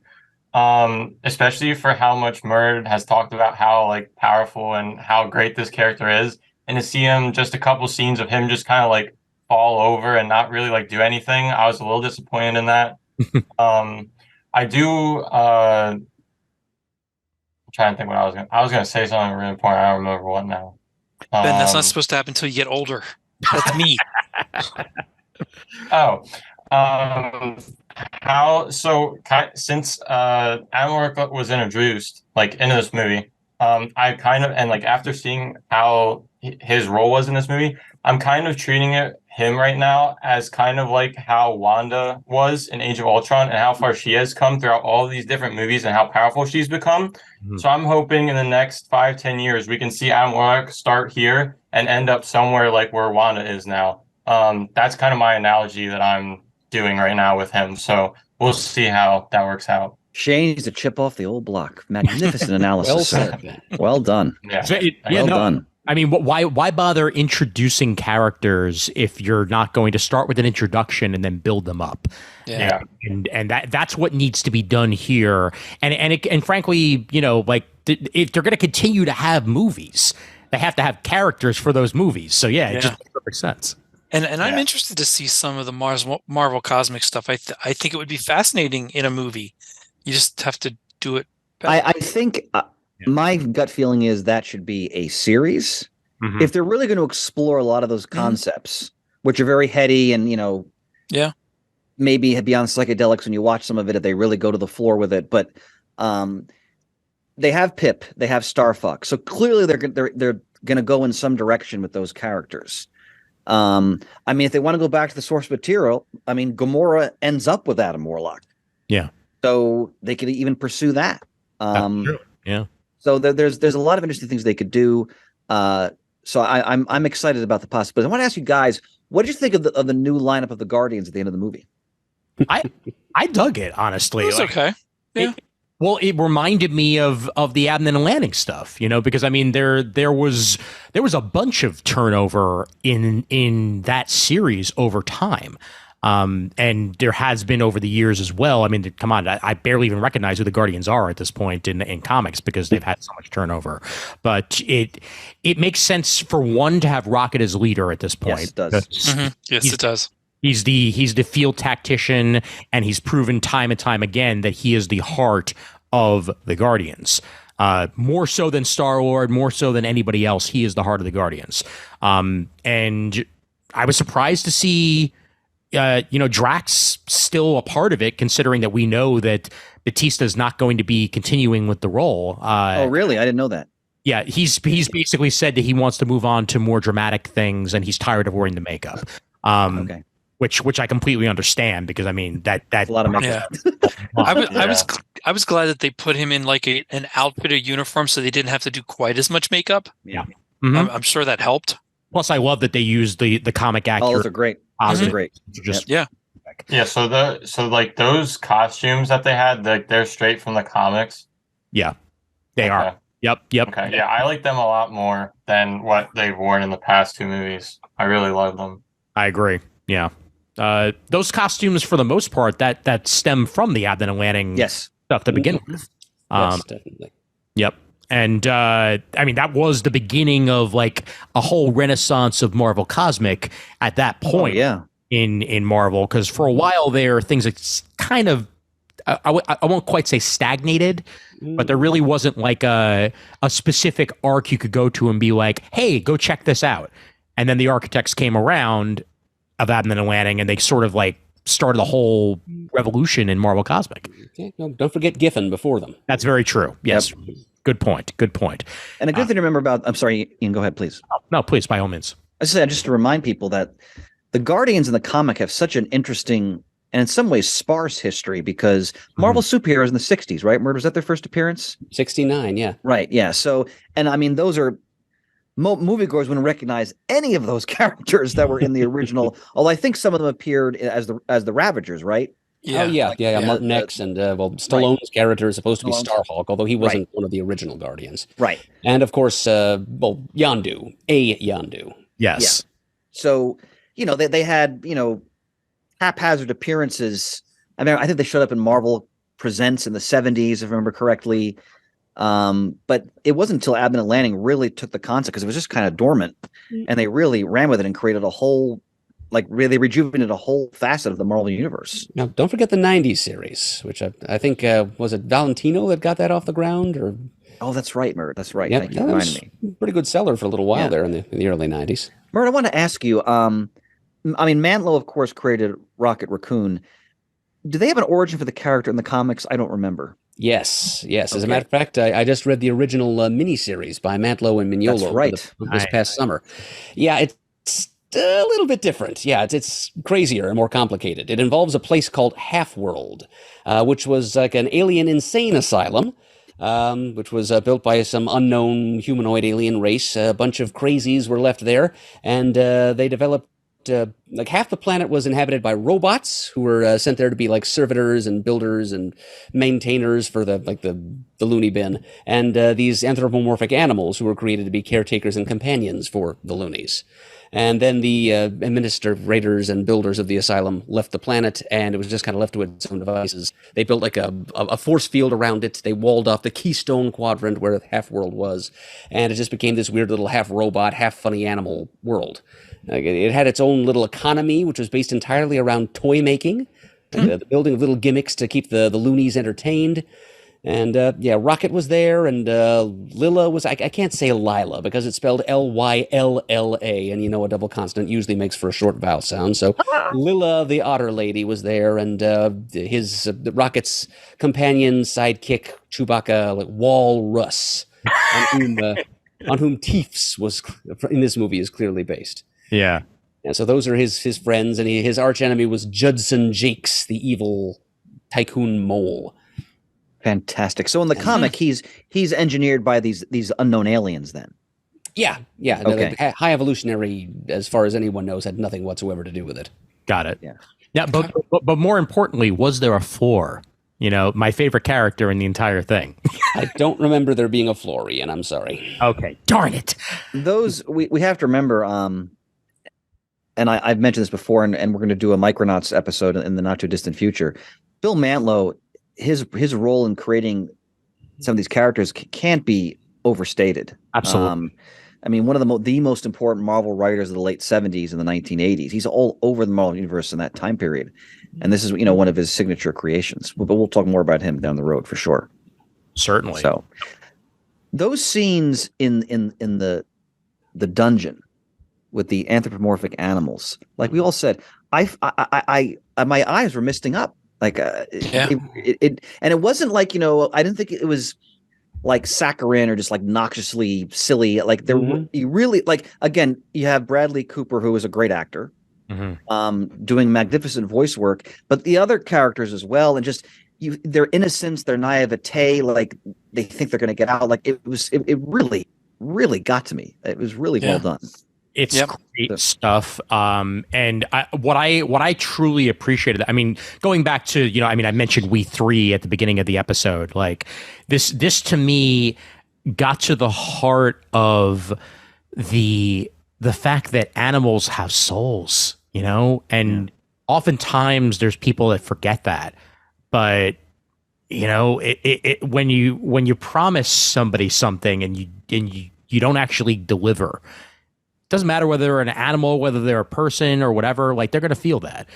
especially for how much Murd has talked about how like powerful and how great this character is, and to see him just a couple scenes of him just kind of like fall over and not really like do anything. I was a little disappointed in that. I do. I'm trying to think what I was gonna say something really important. I don't remember what now. Ben, that's not supposed to happen until you get older. That's me. Since Adam Warlock was introduced like into this movie, I kind of, and like after seeing how his role was in this movie, I'm kind of treating him right now as kind of like how Wanda was in Age of Ultron and how far she has come throughout all of these different movies and how powerful she's become. Mm-hmm. So I'm hoping in the next 5-10 years we can see Adam Warlock start here and end up somewhere like where Wanda is now. That's kind of my analogy that I'm doing right now with him. So we'll see how that works out. Shane needs to chip off the old block. Magnificent analysis. Well said. Well done. Yeah. Well done. I mean, why bother introducing characters if you're not going to start with an introduction and then build them up? Yeah. And that's what needs to be done here. And frankly, like if they're going to continue to have movies, they have to have characters for those movies. So it just makes perfect sense. And I'm interested to see some of the Marvel Cosmic stuff. I think it would be fascinating in a movie. You just have to do it better. I think my gut feeling is that should be a series. Mm-hmm. If they're really going to explore a lot of those concepts, which are very heady and, maybe beyond psychedelics when you watch some of it, if they really go to the floor with it. But they have Pip, they have Starfuck. So clearly they're going to go in some direction with those characters. If they want to go back to the source material, Gamora ends up with Adam Warlock. Yeah. So they could even pursue that. That's true. Yeah. So there's a lot of interesting things they could do. So I'm excited about the possibility. I want to ask you guys, what did you think of the new lineup of the Guardians at the end of the movie? I dug it, honestly. It was okay. Yeah. It reminded me of the Abnett and Lanning stuff, because I mean there was a bunch of turnover in that series over time. And there has been over the years as well. I mean, come on, I barely even recognize who the Guardians are at this point in comics because they've had so much turnover. But it makes sense for one to have Rocket as leader at this point. Yes, it does. Yes, it does. He's the field tactician, and he's proven time and time again that he is the heart of the Guardians. More so than Star-Lord, more so than anybody else, he is the heart of the Guardians. And I was surprised to see, Drax still a part of it, considering that we know that Batista's not going to be continuing with the role. Oh, really? I didn't know that. Yeah, he's basically said that he wants to move on to more dramatic things, and he's tired of wearing the makeup. Okay. Which I completely understand, because I mean that's a lot of makeup. Yeah. I was glad that they put him in like an outfit or uniform, so they didn't have to do quite as much makeup. Yeah, I'm sure that helped. Plus, I love that they used the comic accurate. Oh, those are great. Those are great. Just yeah. So like those costumes that they had, they're straight from the comics. Yeah, they are. Yep. Okay. Yeah, I like them a lot more than what they've worn in the past two movies. I really love them. I agree. Yeah. Those costumes, for the most part, that stem from the Abnett and Lanning stuff to begin with. Yes, definitely. Yep. And I mean, that was the beginning of like a whole renaissance of Marvel Cosmic at that point. In Marvel, because for a while there, things kind of I won't quite say stagnated, but there really wasn't like a specific arc you could go to and be like, hey, go check this out. And then the architects came around of Abnett and Lanning, and they sort of like started the whole revolution in Marvel Cosmic. Okay. No, don't forget Giffen before them. That's very true. Yes. Yep. Good point. And a good thing to remember about, I'm sorry, Ian, go ahead, please. No, please, by all means. I said, just to remind people that the Guardians in the comic have such an interesting and in some ways sparse history, because Marvel superheroes in the 60s, right? Was that their first appearance? 69, yeah. Right, yeah. So, and I mean, those are moviegoers wouldn't recognize any of those characters that were in the original. Although I think some of them appeared as the Ravagers, right? Yeah. Oh yeah, Martin X and Stallone's character is supposed to be Starhawk, although he wasn't one of the original Guardians. Right. And of course, Yondu, Yondu. Yes. Yeah. So they had haphazard appearances. I mean, I think they showed up in Marvel Presents in the 70s, if I remember correctly. But it wasn't until Abnett and Lanning really took the concept, because it was just kind of dormant, and they really ran with it and created a whole, they rejuvenated a whole facet of the Marvel universe. Now, don't forget the 90s series, which I think, was it Valentino that got that off the ground? Or Oh, that's right, Mert. That's right. Yep, Thank you for reminding me. Pretty good seller for a little while there in the early 90s. Mert, I want to ask you, I mean, Mantlo, of course, created Rocket Raccoon. Do they have an origin for the character in the comics? I don't remember. Yes. As a matter of fact, I just read the original miniseries by Mantlo and Mignolo. That's right. This past summer. Yeah, it's a little bit different. Yeah, it's crazier and more complicated. It involves a place called Half-World, which was like an alien insane asylum, which was built by some unknown humanoid alien race. A bunch of crazies were left there, and they developed like half the planet was inhabited by robots who were sent there to be like servitors and builders and maintainers for the loony bin, and these anthropomorphic animals who were created to be caretakers and companions for the loonies. And then the administrators and builders of the asylum left the planet, and it was just kind of left to its own devices. They built like a force field around it. They walled off the Keystone Quadrant where Half-World was, and it just became this weird little half robot, half funny animal world. It had its own little economy, which was based entirely around toy making, the building of little gimmicks to keep the loonies entertained. And Rocket was there, and Lilla was, I can't say Lila because it's spelled Lylla, and a double consonant usually makes for a short vowel sound. So Lilla, the otter lady, was there, and Rocket's companion, sidekick, Chewbacca, Walrus, on whom Teefs was, in this movie, is clearly based. Yeah. So those are his friends, and his archenemy was Judson Jakes, the evil tycoon mole. Fantastic. So in the comic, he's engineered by these unknown aliens then. Yeah. Okay. The High Evolutionary, as far as anyone knows, had nothing whatsoever to do with it. Got it. Yeah. Yeah, but more importantly, was there a floor? You know, my favorite character in the entire thing. I don't remember there being a floor, Ian. I'm sorry. Okay, darn it. Those we have to remember. And I've mentioned this before, and we're going to do a Micronauts episode in the not too distant future. Bill Mantlo, his role in creating some of these characters can't be overstated. Absolutely. I mean, one of the most important Marvel writers of the late 70s and the 1980s. He's all over the Marvel universe in that time period, and this is one of his signature creations. But we'll talk more about him down the road for sure. Certainly. So those scenes in the dungeon with the anthropomorphic animals, like we all said, I my eyes were misting up. Like it and it wasn't like I didn't think it was like saccharine or just like noxiously silly. Like you really again, you have Bradley Cooper, who is a great actor, doing magnificent voice work, but the other characters as well, and just their innocence, their naivete, like they think they're going to get out. Like it really got to me. It was really well done. It's great stuff. And what I truly appreciated, I mean, going back to, I mentioned we three at the beginning of the episode, like this to me got to the heart of the fact that animals have souls, and oftentimes there's people that forget that, but when you promise somebody something and you don't actually deliver, doesn't matter whether they're an animal, whether they're a person or whatever, like they're going to feel that.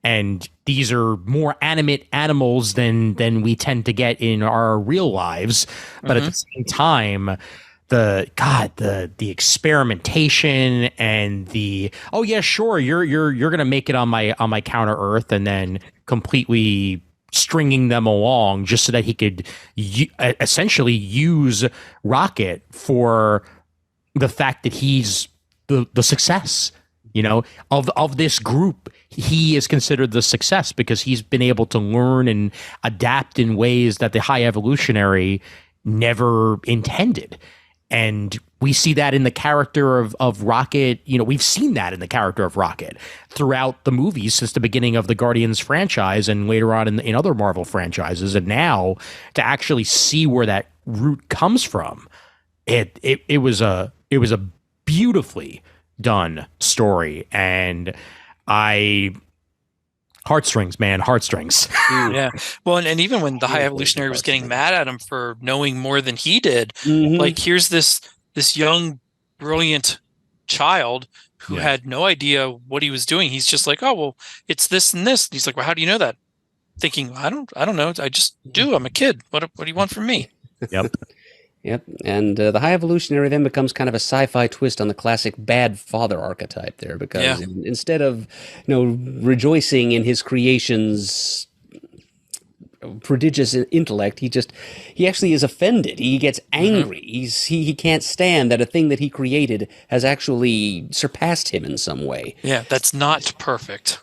And these are more animate animals than we tend to get in our real lives. But at the same time, the experimentation and the, oh yeah, sure, you're going to make it on my counter Earth, and then completely stringing them along just so that he could essentially use Rocket for the fact that he's the success, of this group. He is considered the success because he's been able to learn and adapt in ways that the High Evolutionary never intended. And we see that in the character of Rocket. We've seen that in the character of Rocket throughout the movies since the beginning of the Guardians franchise and later on in other Marvel franchises. And now to actually see where that root comes from, it was a beautifully done story, and heartstrings. Yeah. Well, and even when the High Evolutionary was getting mad at him for knowing more than he did, like here's this young, brilliant child who had no idea what he was doing. He's just like, oh, well, it's this and this. And he's like, well, how do you know that? Thinking, I don't know. I just do. I'm a kid. What do you want from me? Yep. Yep, and the High Evolutionary then becomes kind of a sci-fi twist on the classic bad father archetype there, because instead of rejoicing in his creation's prodigious intellect, he actually is offended. He gets angry. He can't stand that a thing that he created has actually surpassed him in some way. Yeah, that's not perfect.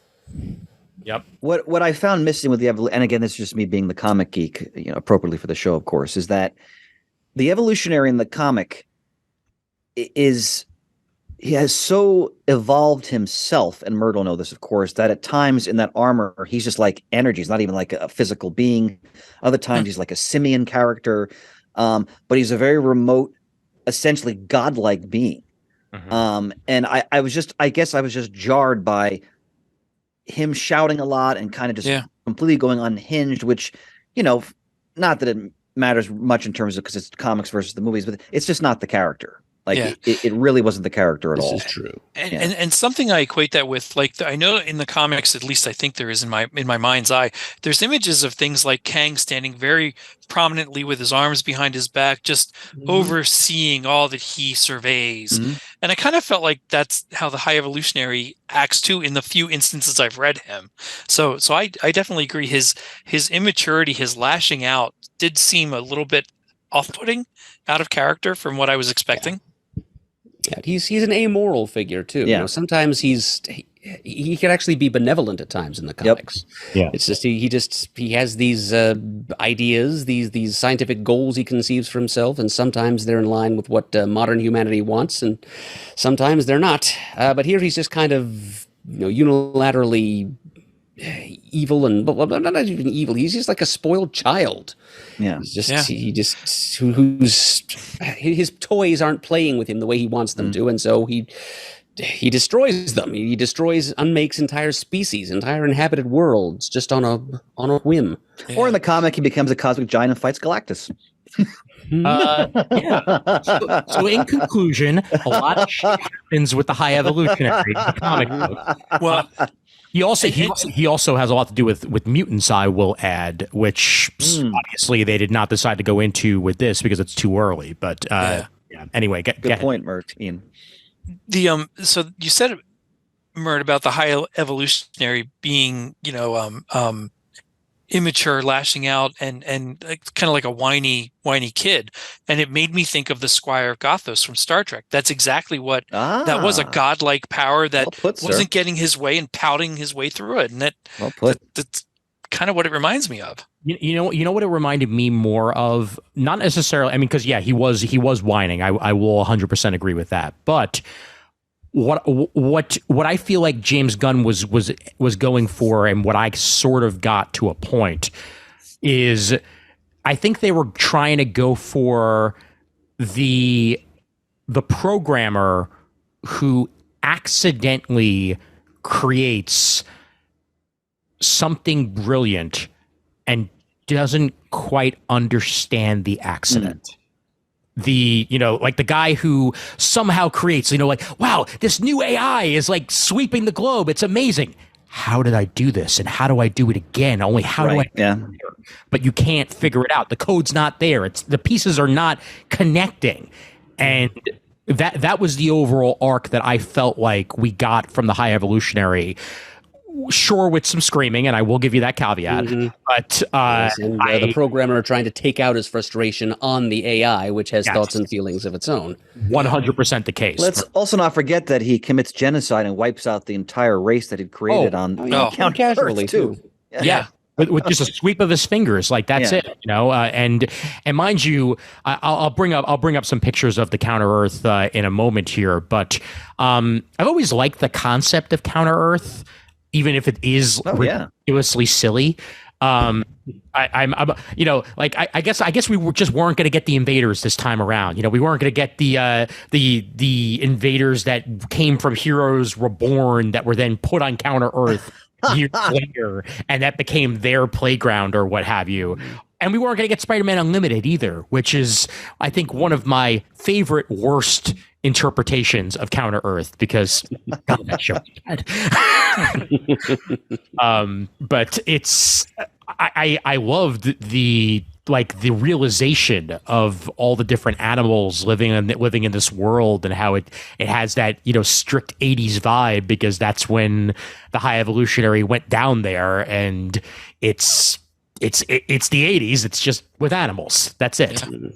Yep. What I found missing with the and again, this is just me being the comic geek, appropriately for the show, of course, is that the Evolutionary in the comic he has so evolved himself, and Myrtle know this, of course, that at times in that armor, he's just like energy. He's not even like a physical being. Other times he's like a simian character, but he's a very remote, essentially godlike being. And I guess I was just jarred by him shouting a lot and kind of just completely going unhinged, which, not that it matters much in terms of, because it's comics versus the movies, but it's just not the character. Like it really wasn't the character at all. This is true. And something I equate that with, like, I know in the comics, at least I think there is in my mind's eye, there's images of things like Kang standing very prominently with his arms behind his back, just overseeing all that he surveys. And I kind of felt like that's how the High Evolutionary acts too in the few instances I've read him. So I definitely agree. His immaturity, his lashing out did seem a little bit off-putting, out of character from what I was expecting. Yeah, he's an amoral figure too. Yeah. Sometimes he can actually be benevolent at times in the comics. Yeah. It's just he has these ideas, these scientific goals he conceives for himself, and sometimes they're in line with what modern humanity wants, and sometimes they're not. But here he's just kind of unilaterally evil, and not even evil. He's just like a spoiled child. Yeah. Who's his toys aren't playing with him the way he wants them to, and so he destroys them. He unmakes entire species, entire inhabited worlds, just on a whim. Yeah. Or in the comic, he becomes a cosmic giant and fights Galactus. So in conclusion, a lot of shit happens with the High Evolutionary in the comic book. Well, he also has a lot to do with mutants, I will add, which obviously they did not decide to go into with this because it's too early. But anyway, good point, Martine. So you said, Mert, about the High Evolutionary being, immature, lashing out, and kind of like a whiny kid, and it made me think of the Squire of Gothos from Star Trek. That's exactly what that was, a godlike power that wasn't getting his way and pouting his way through it, and that's kind of what it reminds me of. You know what it reminded me more of? Not necessarily. I mean, because he was whining. I will 100% agree with that. But what I feel like James Gunn was going for, and what I sort of got to a point, is I think they were trying to go for the programmer who accidentally creates something brilliant and doesn't quite understand the accident. Like the guy who somehow creates, wow, this new AI is like sweeping the globe. It's amazing. How did I do this? And how do I do it again? Only how do I? Yeah. But you can't figure it out. The code's not there. The pieces are not connecting. And that was the overall arc that I felt like we got from the High Evolutionary. Sure, with some screaming, and I will give you that caveat. But the programmer trying to take out his frustration on the AI, which has thoughts and feelings of its own. 100% the case. Let's also not forget that he commits genocide and wipes out the entire race that he'd created Count casually too. Yeah. With just a sweep of his fingers, like that's it, and mind you, I'll bring up some pictures of the Counter Earth in a moment here, but I've always liked the concept of Counter Earth, even if it is ridiculously silly. I guess we just weren't going to get the invaders this time around. We weren't going to get the invaders that came from Heroes Reborn that were then put on Counter Earth years later, and that became their playground or what have you. And we weren't going to get Spider-Man Unlimited either, which is, I think, one of my favorite worst interpretations of Counter Earth, because God, that show bad. But it's I loved the realization of all the different animals living in this world, and how it has that strict 80s vibe, because that's when the High Evolutionary went down there, and it's the 80s. It's just with animals. That's it. Yeah.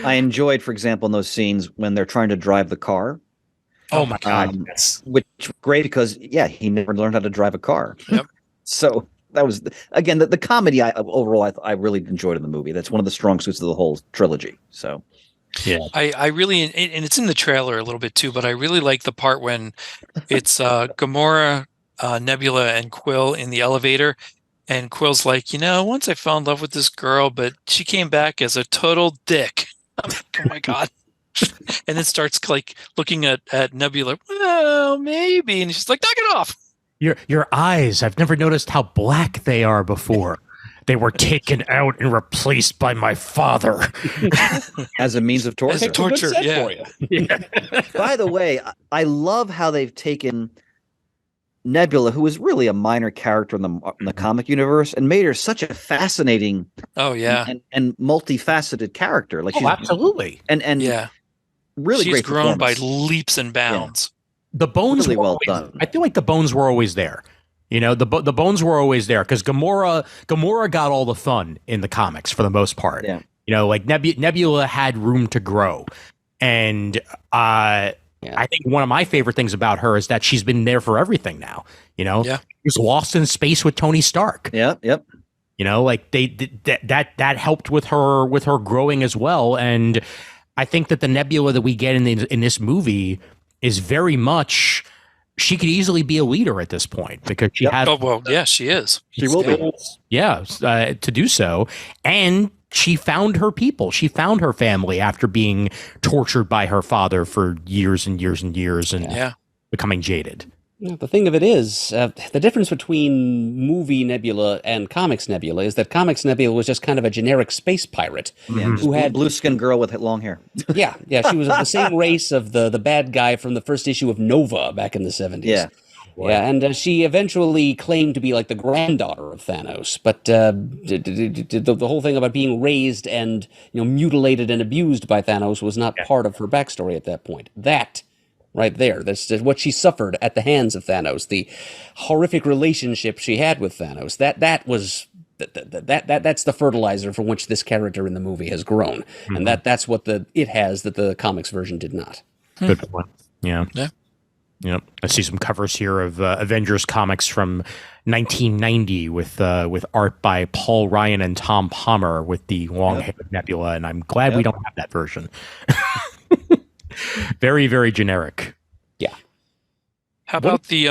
I enjoyed, for example, in those scenes when they're trying to drive the car. Oh my God. Which was great because, he never learned how to drive a car. Yep. So that was, again, the comedy overall I really enjoyed in the movie. That's one of the strong suits of the whole trilogy. So, yeah. I really, and it's in the trailer a little bit too, but I really like the part when it's Gamora, Nebula, and Quill in the elevator. And Quill's like, once I fell in love with this girl, but she came back as a total dick. I'm like, oh my God. And then starts like looking at Nebula. Well, maybe. And she's like, knock it off. Your eyes. I've never noticed how black they are before. They were taken out and replaced by my father. As a means of torture. As torture, for you. By the way, I love how they've taken Nebula, who was really a minor character in the comic universe, and made her such a fascinating and multifaceted character. Like, she's absolutely. And really she's great grown by leaps and bounds. The bones really were well always, done. I feel like the bones were always there. The bones were always there, because Gamora got all the fun in the comics for the most part. Yeah. Like Nebula had room to grow, and I think one of my favorite things about her is that she's been there for everything now. She's lost in space with Tony Stark. Yep. Like that helped with her growing as well. And I think that the Nebula that we get in this movie is very much, she could easily be a leader at this point because she has. Oh well, yeah, she is. She will be. Yeah, to do so, and she found her people. She found her family after being tortured by her father for years and years and years, and becoming jaded. The thing of it is, the difference between movie Nebula and comics Nebula is that comics Nebula was just kind of a generic space pirate who had blue-skinned girl with long hair. yeah, she was of the same race of the bad guy from the first issue of Nova back in the 70s. Yeah. Yeah, and she eventually claimed to be like the granddaughter of Thanos, but the whole thing about being raised and mutilated and abused by Thanos was not part of her backstory at that point. That right there, that's what she suffered at the hands of Thanos. The horrific relationship she had with Thanos. That's the fertilizer from which this character in the movie has grown, and that's what it has that the comics version did not. Good point. Yeah. Yep. I see some covers here of Avengers comics from 1990 with art by Paul Ryan and Tom Palmer with the long-haired Nebula, and I'm glad we don't have that version. Very, very generic. Yeah. How about the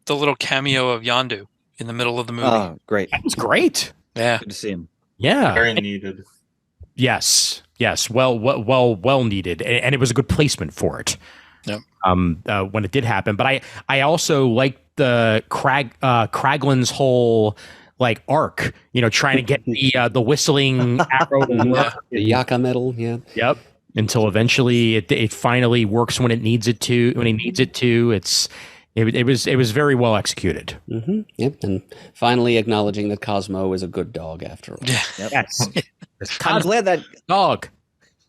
little cameo of Yondu in the middle of the movie? Oh, great! That was great. Yeah. Good to see him. Yeah. Very needed. Yes. Well needed, and it was a good placement for it. Yep. When it did happen, but I also liked the Kraglin's whole arc, trying to get the whistling arrow to work. The Yaka metal, yeah. Yep. Until eventually it finally works when it needs it to. When he needs it to, it was very well executed. Mm-hmm. Yep. And finally acknowledging that Cosmo is a good dog after all. Yeah. Yep. Yes. I'm glad that dog.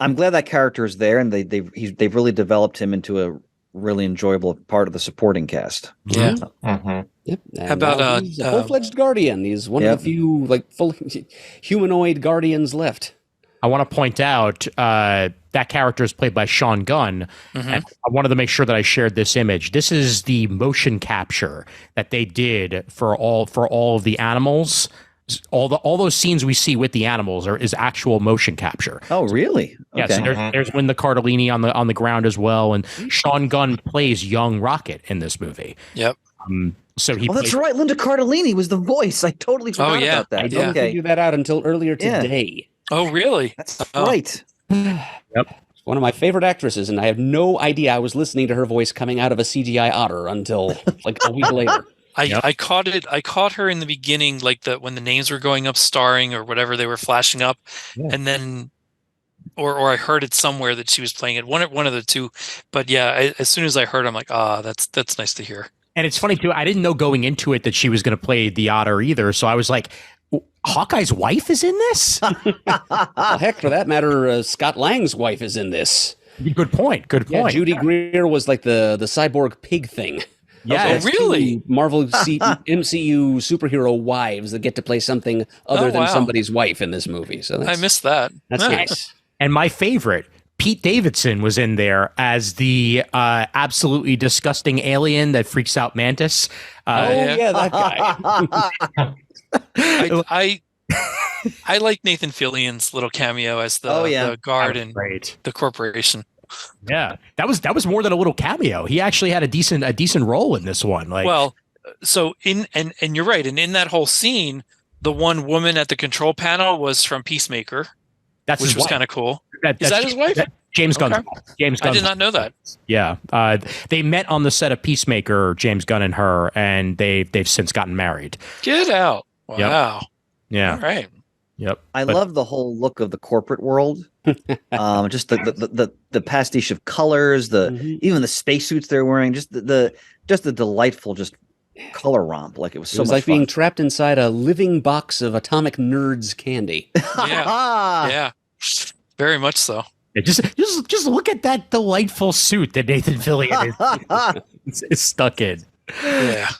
I'm glad that character is there, and they've really developed him into a really enjoyable part of the supporting cast. Yeah. Mm-hmm. Yep. And how about he's a full-fledged guardian? He's one of the few full humanoid guardians left. I want to point out that character is played by Sean Gunn. And I wanted to make sure that I shared this image. This is the motion capture that they did for all of the animals. All those scenes we see with the animals is actual motion capture. Oh, really? Yes. Yeah, so there's Linda Cardellini on the ground as well, and Sean Gunn plays young Rocket in this movie. Yep. So he. That's right. Linda Cardellini was the voice. I totally forgot about that. I didn't figure that out until earlier today. Oh, really? That's right. Yep. One of my favorite actresses, and I have no idea I was listening to her voice coming out of a CGI otter until a week later. I caught her in the beginning, when the names were going up, starring or whatever, they were flashing up, and then, or I heard it somewhere that she was playing it. One of the two, but yeah, as soon as I heard, I'm like, that's nice to hear. And it's funny too. I didn't know going into it that she was going to play the otter either, so I was like, Hawkeye's wife is in this? Well, heck, for that matter, Scott Lang's wife is in this. Good point. Yeah, Judy Greer was like the cyborg pig thing. Yeah, really? Marvel MCU superhero wives that get to play something other than somebody's wife in this movie. So I missed that. That's nice. And my favorite, Pete Davidson was in there as the absolutely disgusting alien that freaks out Mantis. That guy. I like Nathan Fillion's little cameo as the guard in the corporation. Yeah, that was more than a little cameo. He actually had a decent role in this one. So and you're right. And in that whole scene, the one woman at the control panel was from Peacemaker, which was kind of cool. Is that his wife? James Gunn. Okay. James Gunn. I did not know that. Yeah, they met on the set of Peacemaker, James Gunn and her, and they've since gotten married. Get out! Wow. Yep. Yeah. All right. Yep. I love the whole look of the corporate world. Just the pastiche of colors, even the spacesuits they're wearing, just the delightful color romp. It was so much like fun. being trapped inside a living box of Atomic Nerds candy. Yeah. Very much so. Yeah, just look at that delightful suit that Nathan Fillion is stuck in. Yeah.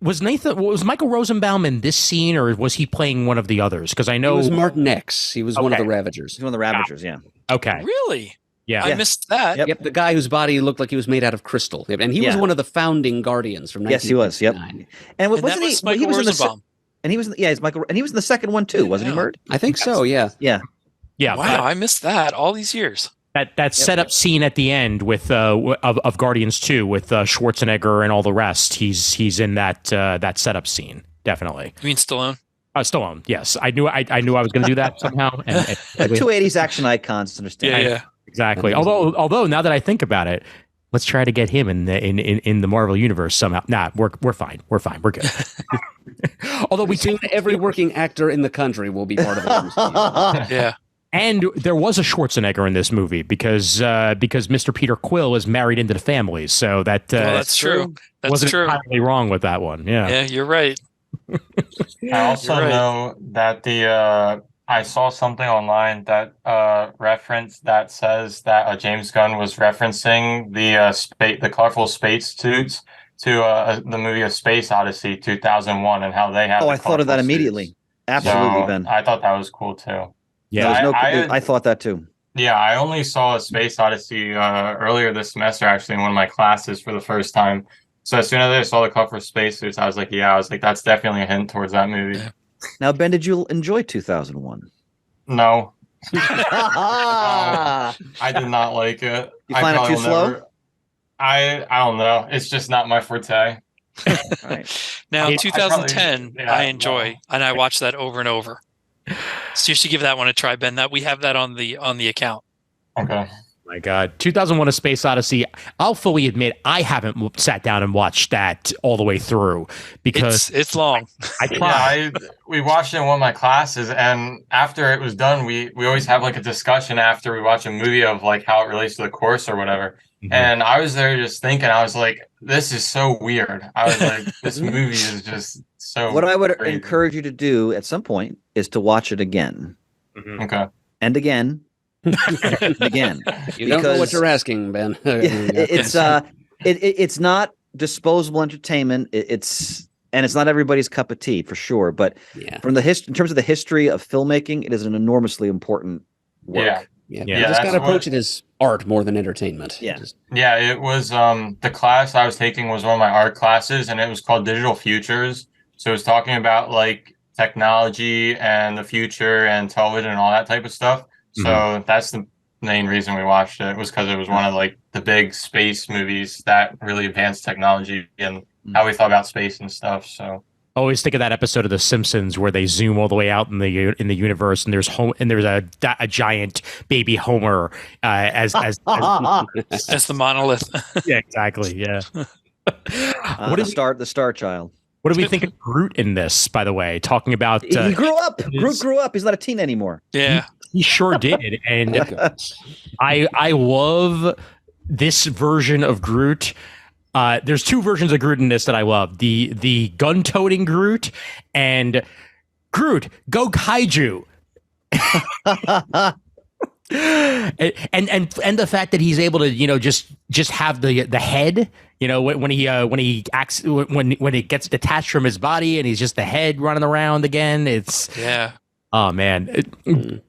Was Michael Rosenbaum in this scene, or was he playing one of the others? Because I know it was Martin X. He was one of the Ravagers. He's one of the Ravagers. Yeah. Okay. Really? Yeah. I missed that. Yep. Yep, the guy whose body looked like he was made out of crystal. Yep, and he was Yeah. one of the founding Guardians from Yes, he was. Yep. 1959. And And wasn't that was he? Michael He was in the. Rosenbaum. And he was. Yeah, it's Michael. And he was in the second one too, wasn't he, Yeah. Mert? I think so, yeah. Yeah. Yeah. Wow, I missed that all these years. That setup scene at the end with of Guardians 2 with Schwarzenegger and all the rest. He's in that setup scene, definitely. You mean Stallone? Stallone, yes. I knew I was going to do that somehow. And Two 80s action icons, understand? Yeah. exactly. Although now that I think about it, let's try to get him in the Marvel universe somehow. Nah, we're fine. We're good. Although we Soon every working actor in the country will be part of it. Yeah. And there was a Schwarzenegger in this movie because Mr. Peter Quill is married into the family, so that Well, that's true. That's wasn't true. entirely wrong with that one. Yeah. Yeah, you're right. I also You're right. know that I saw something online that reference that says that James Gunn was referencing the colorful space suits to the movie of Space Odyssey 2001 and how they have. Oh, the I thought of that colorful immediately. suits. Absolutely, So Ben. I thought that was cool too. Yeah. I thought that too. Yeah, I only saw Space Odyssey earlier this semester, actually, in one of my classes for the first time. So as soon as I saw the cover of spacesuits, I was like, that's definitely a hint towards that movie. Yeah. Now, Ben, did you enjoy 2001? No, You I did not like it. find it too slow? I don't know. It's just not my forte. Right. Now, I 2010, probably- I enjoy, and I watch that over and over. So you should give that one a try, Ben. That we have that on the account. Okay. My God, 2001: A Space Odyssey. I'll fully admit I haven't sat down and watched that all the way through because It's long. I tried. We watched it in one of my classes, and after it was done, we always have like a discussion after we watch a movie of like how it relates to the course or whatever. Mhm. And I was there just thinking, I was like, this is so weird. I was like, this movie is just so. What I would crazy. encourage you to do at some point is to watch it again Mhm. Okay. and again and again. You don't know what Because- you're asking, Ben. It's not disposable entertainment. It's not everybody's cup of tea for sure. But Yeah. from the in terms of the history of filmmaking, it is an enormously important work. Yeah. Yeah, Yeah, you just that's got to approach what- it as art more than entertainment. Yeah. Just- Yeah, it was the class I was taking was one of my art classes, and it was called Digital Futures. So it was talking about like technology and the future and television and all that type of stuff. So that's the main reason we watched it, was because it was one of like the big space movies that really advanced technology and how we thought about space and stuff. So Always think of that episode of The Simpsons where they zoom all the way out in the universe, and there's a giant baby Homer as As the monolith. yeah, exactly, yeah. What The did the Star Child. what do we think of Groot in this? By the way, talking about He grew up. is- Groot grew up. He's not a teen anymore. Yeah. he sure did, and I love this version of Groot. There's two versions of Groot in this that I love: the gun-toting Groot and Groot go kaiju. and the fact that he's able to just have the head, when he acts when it gets detached from his body and he's just the head running around again. It's Yeah. oh man.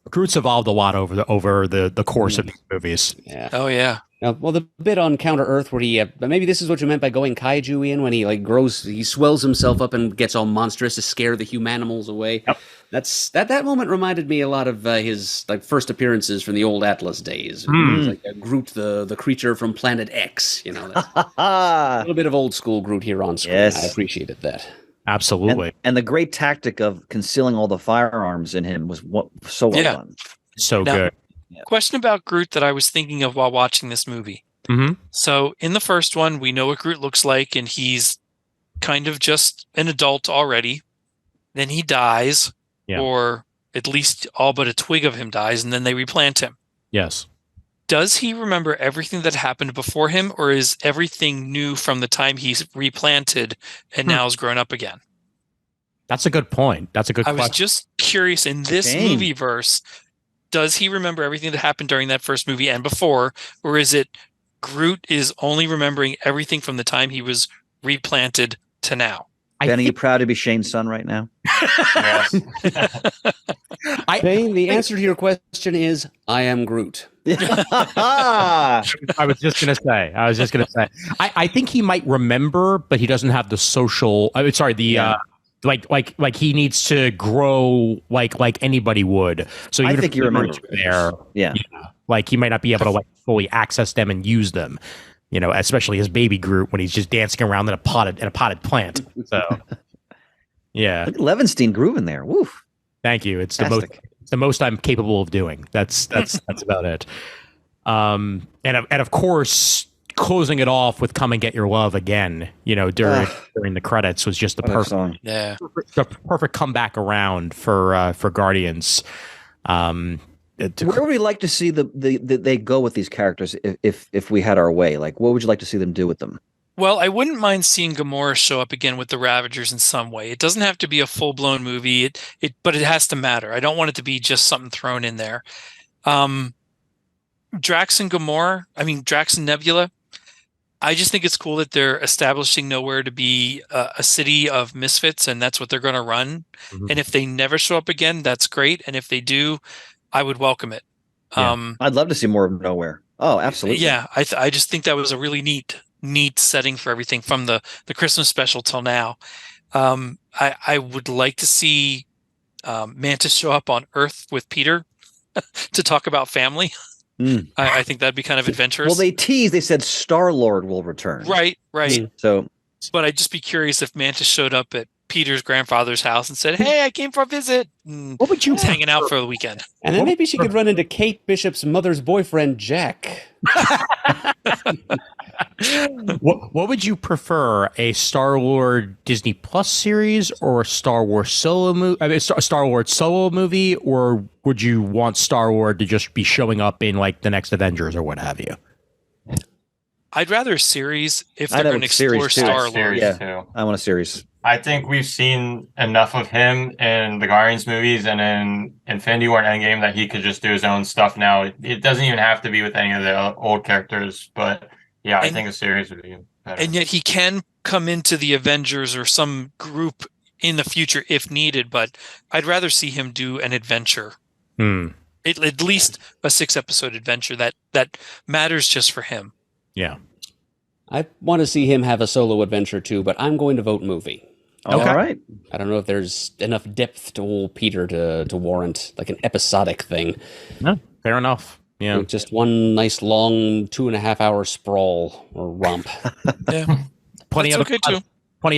Groot's evolved a lot over the course of these movies. Yeah. Oh, yeah. Well, the bit on Counter Earth where he, maybe this is what you meant by going kaiju in, when he like he swells himself up and gets all monstrous to scare the humanimals away. Yep. That moment reminded me a lot of his like first appearances from the old Atlas days. It was like Groot, the creature from Planet X. That's a little bit of old school Groot here on screen. Yes. I appreciated that. Absolutely. And the great tactic of concealing all the firearms in him was so well Yeah. done. So Now- good. Question about Groot that I was thinking of while watching this movie. Mm-hmm. So in the first one, we know what Groot looks like, and he's kind of just an adult already. Then he dies, Yeah. or at least all but a twig of him dies, and then they replant him. Yes. Does he remember everything that happened before him, or is everything new from the time he's replanted and now is grown up again? That's a good point. That's a good I was question. just curious, in this Shame. movie verse, does he remember everything that happened during that first movie and before, or is it Groot is only remembering everything from the time he was replanted to now? Ben, are you proud to be Shane's son right now? Yes. Shane, the answer to your question is I am Groot. I was just gonna say. I think he might remember, but he doesn't have the social. Like he needs to grow like anybody would. So I think he remembers there. Yeah. Like he might not be able to like fully access them and use them. Especially his baby Groot when he's just dancing around in a potted plant. So, yeah. Look at Levinstein grooving there. Woof. Thank you. It's Fantastic. the most I'm capable of doing. That's about it. And of course, closing it off with "Come and Get Your Love" again. During the credits was just the perfect song. Yeah. The perfect comeback around for Guardians. Where would we like to see they go with these characters if we had our way? Like, what would you like to see them do with them? Well, I wouldn't mind seeing Gamora show up again with the Ravagers in some way. It doesn't have to be a full-blown movie, but it has to matter. I don't want it to be just something thrown in there. Drax and Nebula, I just think it's cool that they're establishing Nowhere to be a city of misfits, and that's what they're going to run. Mm-hmm. And if they never show up again, that's great. And if they do, I would welcome it. Yeah. I'd love to see more of Nowhere. Oh, absolutely. Yeah, I just think that was a really neat setting for everything from the Christmas special till now. I would like to see Mantis show up on Earth with Peter to talk about family. I think that'd be kind of adventurous. Well, they said Star-Lord will return. Right. So, but I'd just be curious if Mantis showed up at Peter's grandfather's house and said, "Hey, I came for a visit." What would you hanging out for the weekend? And then maybe she could run into Kate Bishop's mother's boyfriend, Jack. What would you prefer, a Star-Lord Disney Plus series or a Star Wars solo movie? Star-Lord solo movie, or would you want Star-Lord to just be showing up in like the next Avengers or what have you? I'd rather a series if they're going to explore Star-Lord. Yeah, I want a series. I think we've seen enough of him in the Guardians movies and in Infinity War and Endgame that he could just do his own stuff now. It doesn't even have to be with any of the old characters, but yeah, I think a series would be better. And yet he can come into the Avengers or some group in the future if needed, but I'd rather see him do an adventure. At least a 6-episode adventure that matters just for him. Yeah. I want to see him have a solo adventure too, but I'm going to vote movie. Okay. All right. I don't know if there's enough depth to old Peter to warrant like an episodic thing. No, fair enough. Yeah. Like just one nice long 2.5-hour sprawl or romp. Yeah. Plenty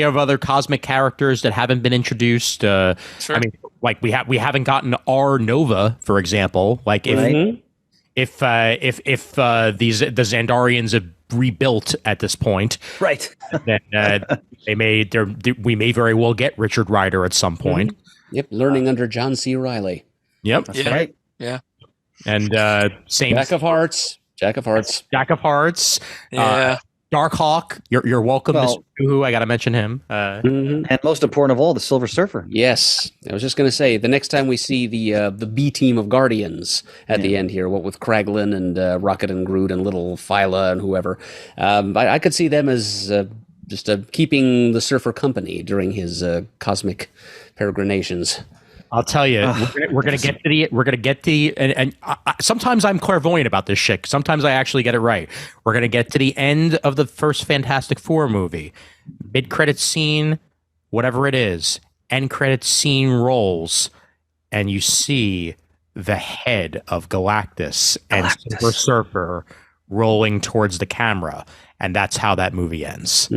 of other cosmic characters that haven't been introduced. Sure. I mean, like we haven't gotten our Nova, for example. Like if the Xandarians have rebuilt at this point, right? Then we may very well get Richard Rider at some point. Yep, learning under John C. Reilly. Yep, that's right. Yeah, and same Jack of Hearts. Yeah. Darkhawk, you're welcome. Who I got to mention him. And most important of all, the Silver Surfer. Yes, I was just going to say the next time we see the B team of Guardians at the end here, what with Kraglin and Rocket and Groot and little Phyla and whoever, I could see them as just keeping the Surfer company during his cosmic peregrinations. I'll tell you, we're gonna get to the and sometimes I'm clairvoyant about this shit. Sometimes I actually get it right. We're gonna get to the end of the first Fantastic Four movie, mid-credits scene, whatever it is, end credits scene rolls, and you see the head of Galactus and Silver Surfer rolling towards the camera, and that's how that movie ends.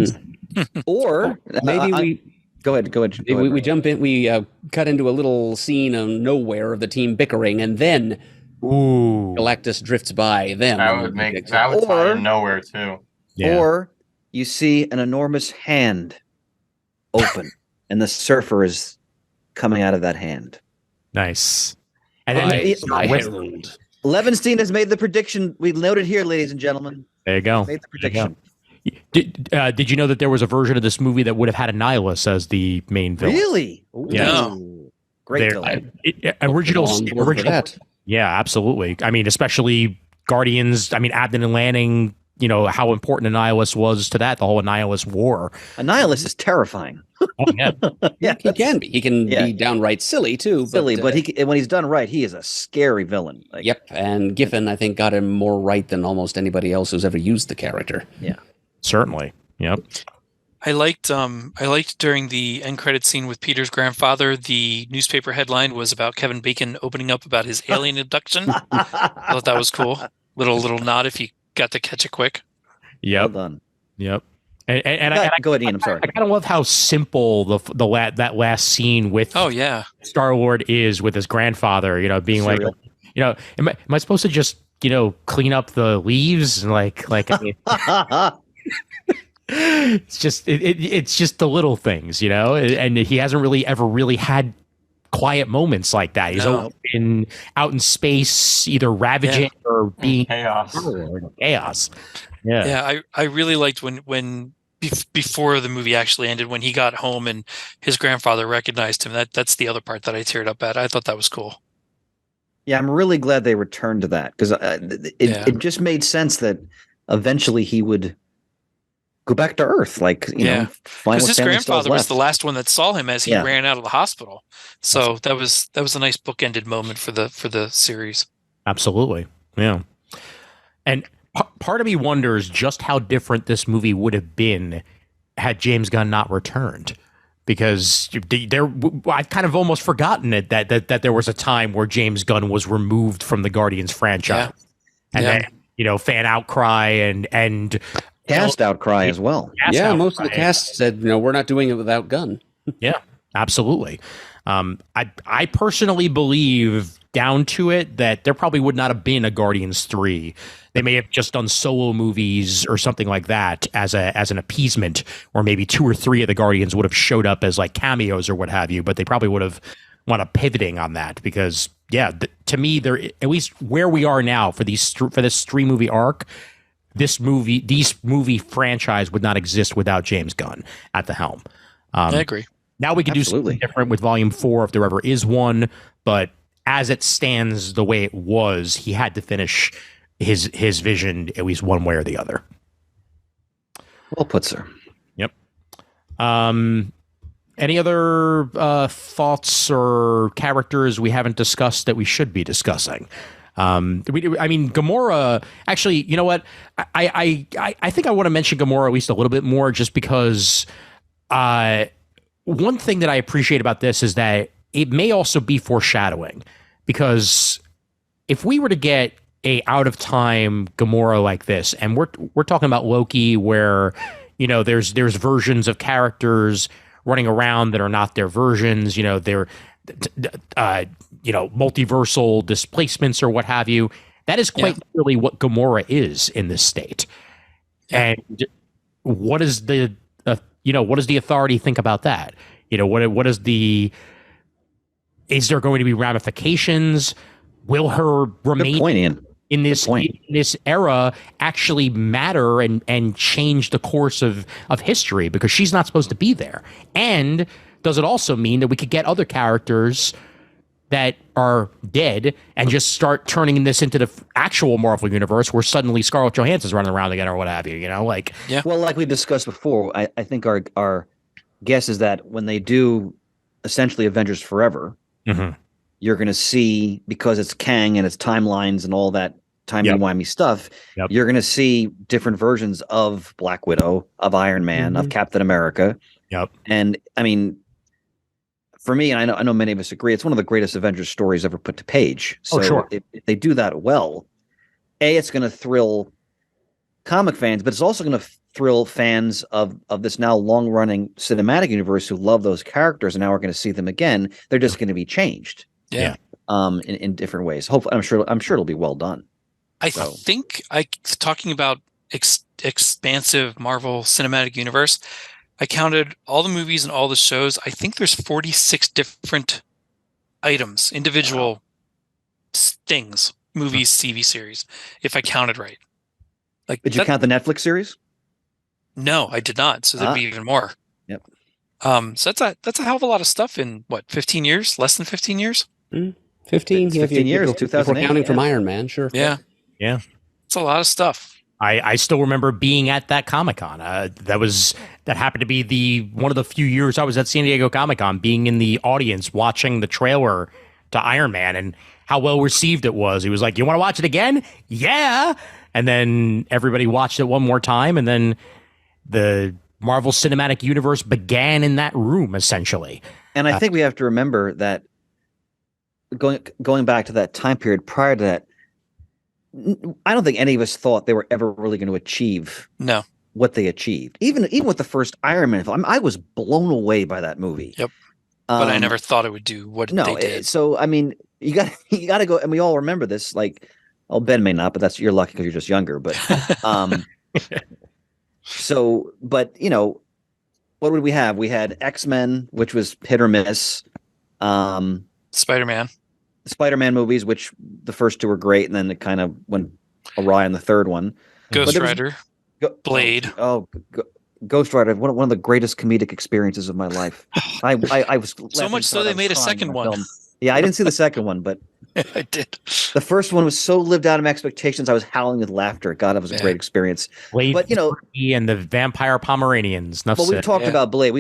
Or maybe Go ahead. We jump in. We cut into a little scene of Nowhere of the team bickering, and then Galactus drifts by them. That would tie in Nowhere too. Yeah. Or you see an enormous hand open, and the Surfer is coming out of that hand. Nice. And then Levinstein has made the prediction. We noted here, ladies and gentlemen. There you go. Made the prediction. Did you know that there was a version of this movie that would have had Annihilus as the main villain? Really? Ooh. Yeah. Great villain. Original. Yeah, absolutely. I mean, especially Guardians. I mean, Abnett and Lanning. You know how important Annihilus was to that. The whole Annihilus War. Annihilus is terrifying. Oh, yeah. Yeah, He can be. He can yeah. be downright silly too. silly, but he. when he's done right, he is a scary villain. Like, Yep, and Giffen, I think, got him more right than almost anybody else who's ever used the character. Yeah, Certainly. Yep. I liked during the end credit scene with Peter's grandfather, the newspaper headline was about Kevin Bacon opening up about his alien abduction. I thought that was cool. Little nod if you got to catch it quick. Yep. well done. Yep. And Go ahead, Ian. I'm sorry. I kind of love how simple that last scene with Oh yeah, Star-Lord is with his grandfather, being Surreal. like, am I supposed to just, clean up the leaves? I mean, it's just the little things, and he hasn't ever really had quiet moments like that. He's always been out in space, either ravaging or being Chaos. chaos. Yeah. yeah. I really liked when before the movie actually ended, when he got home and his grandfather recognized him. That's the other part that I teared up at. I thought that was cool. Yeah, I'm really glad they returned to that because it just made sense that eventually he would go back to Earth, find Because what his family still has grandfather was left. the last one that saw him as he ran out of the hospital. So that was a nice bookended moment for the series. Absolutely. Yeah. And part of me wonders just how different this movie would have been had James Gunn not returned. Because I've kind of almost forgotten it that there was a time where James Gunn was removed from the Guardians franchise. Yeah. And then, fan outcry and Cast outcry as well. Yeah, most of the cast said, we're not doing it without Gunn. Yeah, absolutely. I personally believe down to it that there probably would not have been a Guardians 3. They may have just done solo movies or something like that as an appeasement, or maybe 2 or 3 of the Guardians would have showed up as like cameos or what have you, but they probably would have wound up pivoting on that because to me, they're at least where we are now for this 3-movie arc. These movie franchise would not exist without James Gunn at the helm. I agree. Now we can do something different with Volume 4 if there ever is one, but as it stands the way it was, he had to finish his vision at least one way or the other. Well put, sir. Yep. Any other thoughts or characters we haven't discussed that we should be discussing? Gamora. Actually, you know what? I think I want to mention Gamora at least a little bit more, just because one thing that I appreciate about this is that it may also be foreshadowing, because if we were to get a out of time Gamora like this, and we're talking about Loki, where there's versions of characters running around that are not their versions, they're multiversal displacements or what have you. That is quite literally what Gamora is in this state. Yeah. And what is the authority think about that? Is there going to be ramifications? Will her remain in this era actually matter and change the course of history, because she's not supposed to be there? And does it also mean that we could get other characters that are dead and just start turning this into the actual Marvel universe, where suddenly Scarlett Johansson's running around again or what have you? Well, like we discussed before, I think our guess is that when they do essentially Avengers Forever, you're going to see, because it's Kang and it's timelines and all that timey-wimey stuff, you're going to see different versions of Black Widow, of Iron Man, of Captain America. Yep. And I mean, for me, and I know many of us agree, it's one of the greatest Avengers stories ever put to page. So if they do that well, it's going to thrill comic fans, but it's also going to thrill fans of this now long-running cinematic universe who love those characters, and now we're going to see them again. They're just going to be changed. Yeah. In different ways. Hopefully, I'm sure it'll be well done. I think talking about expansive Marvel Cinematic Universe, I counted all the movies and all the shows. I think there's 46 different items, individual things, movies, TV series, if I counted right. Did you count the Netflix series? No, I did not. So there'd be even more. Yep. So that's a hell of a lot of stuff in 15 years? Less than 15 years? 15. It's 15 years, if we're 2008. counting from Iron Man, sure. Yeah. Yeah. It's a lot of stuff. I still remember being at that Comic-Con. That happened to be one of the few years I was at San Diego Comic-Con, being in the audience watching the trailer to Iron Man and how well received it was. He was like, "You want to watch it again?" Yeah. And then everybody watched it one more time, and then the Marvel Cinematic Universe began in that room, essentially. And I think we have to remember that going back to that time period prior to that, I don't think any of us thought they were ever really going to achieve what they achieved. Even with the first Iron Man film, I was blown away by that movie. Yep. But I never thought it would do what they did. So I mean, you got to go, and we all remember this. Like, Ben may not, but you're lucky because you're just younger. But but what would we have? We had X-Men, which was hit or miss. Spider-Man movies, which the first two were great, and then it kind of went awry on the third one. Ghost Rider, Blade. Ghost Rider, one of the greatest comedic experiences of my life. I was so much so they made a second one. Film. Yeah, I didn't see the second one, but I did. The first one was so lived out of my expectations. I was howling with laughter. God, it was a great experience. Blade, but and the Vampire Pomeranians. We talked about Blade.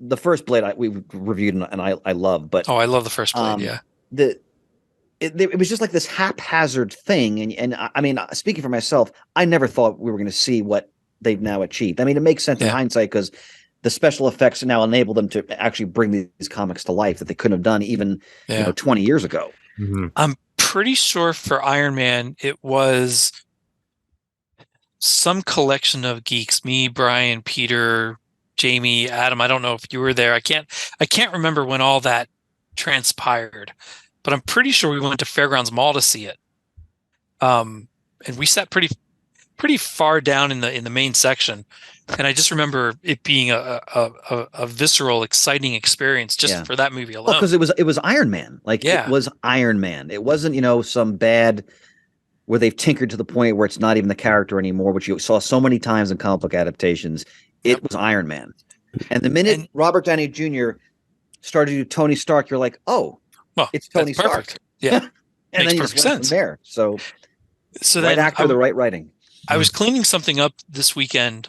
The first Blade we reviewed and I love. But I love the first Blade. It was just like this haphazard thing, and I mean, speaking for myself, I never thought we were going to see what they've now achieved. I mean, it makes sense in hindsight because the special effects now enable them to actually bring these comics to life that they couldn't have done even 20 years ago. Mm-hmm. I'm pretty sure for Iron Man it was some collection of geeks, me, Brian, Peter, Jamie, Adam. I don't know if you were there. I can't remember when all that transpired, but I'm pretty sure we went to Fairgrounds Mall to see it. And we sat pretty far down in the main section, and I just remember it being a visceral, exciting experience just for that movie alone. Because it was Iron Man. It was Iron Man. It wasn't some bad where they've tinkered to the point where it's not even the character anymore, which you saw so many times in comic book adaptations. It was Iron Man. And the minute Robert Downey Jr. started to do Tony Stark, you're like, oh, it's Tony Stark. Yeah. And then you just went from there. So right actor, the right writing. I was cleaning something up this weekend,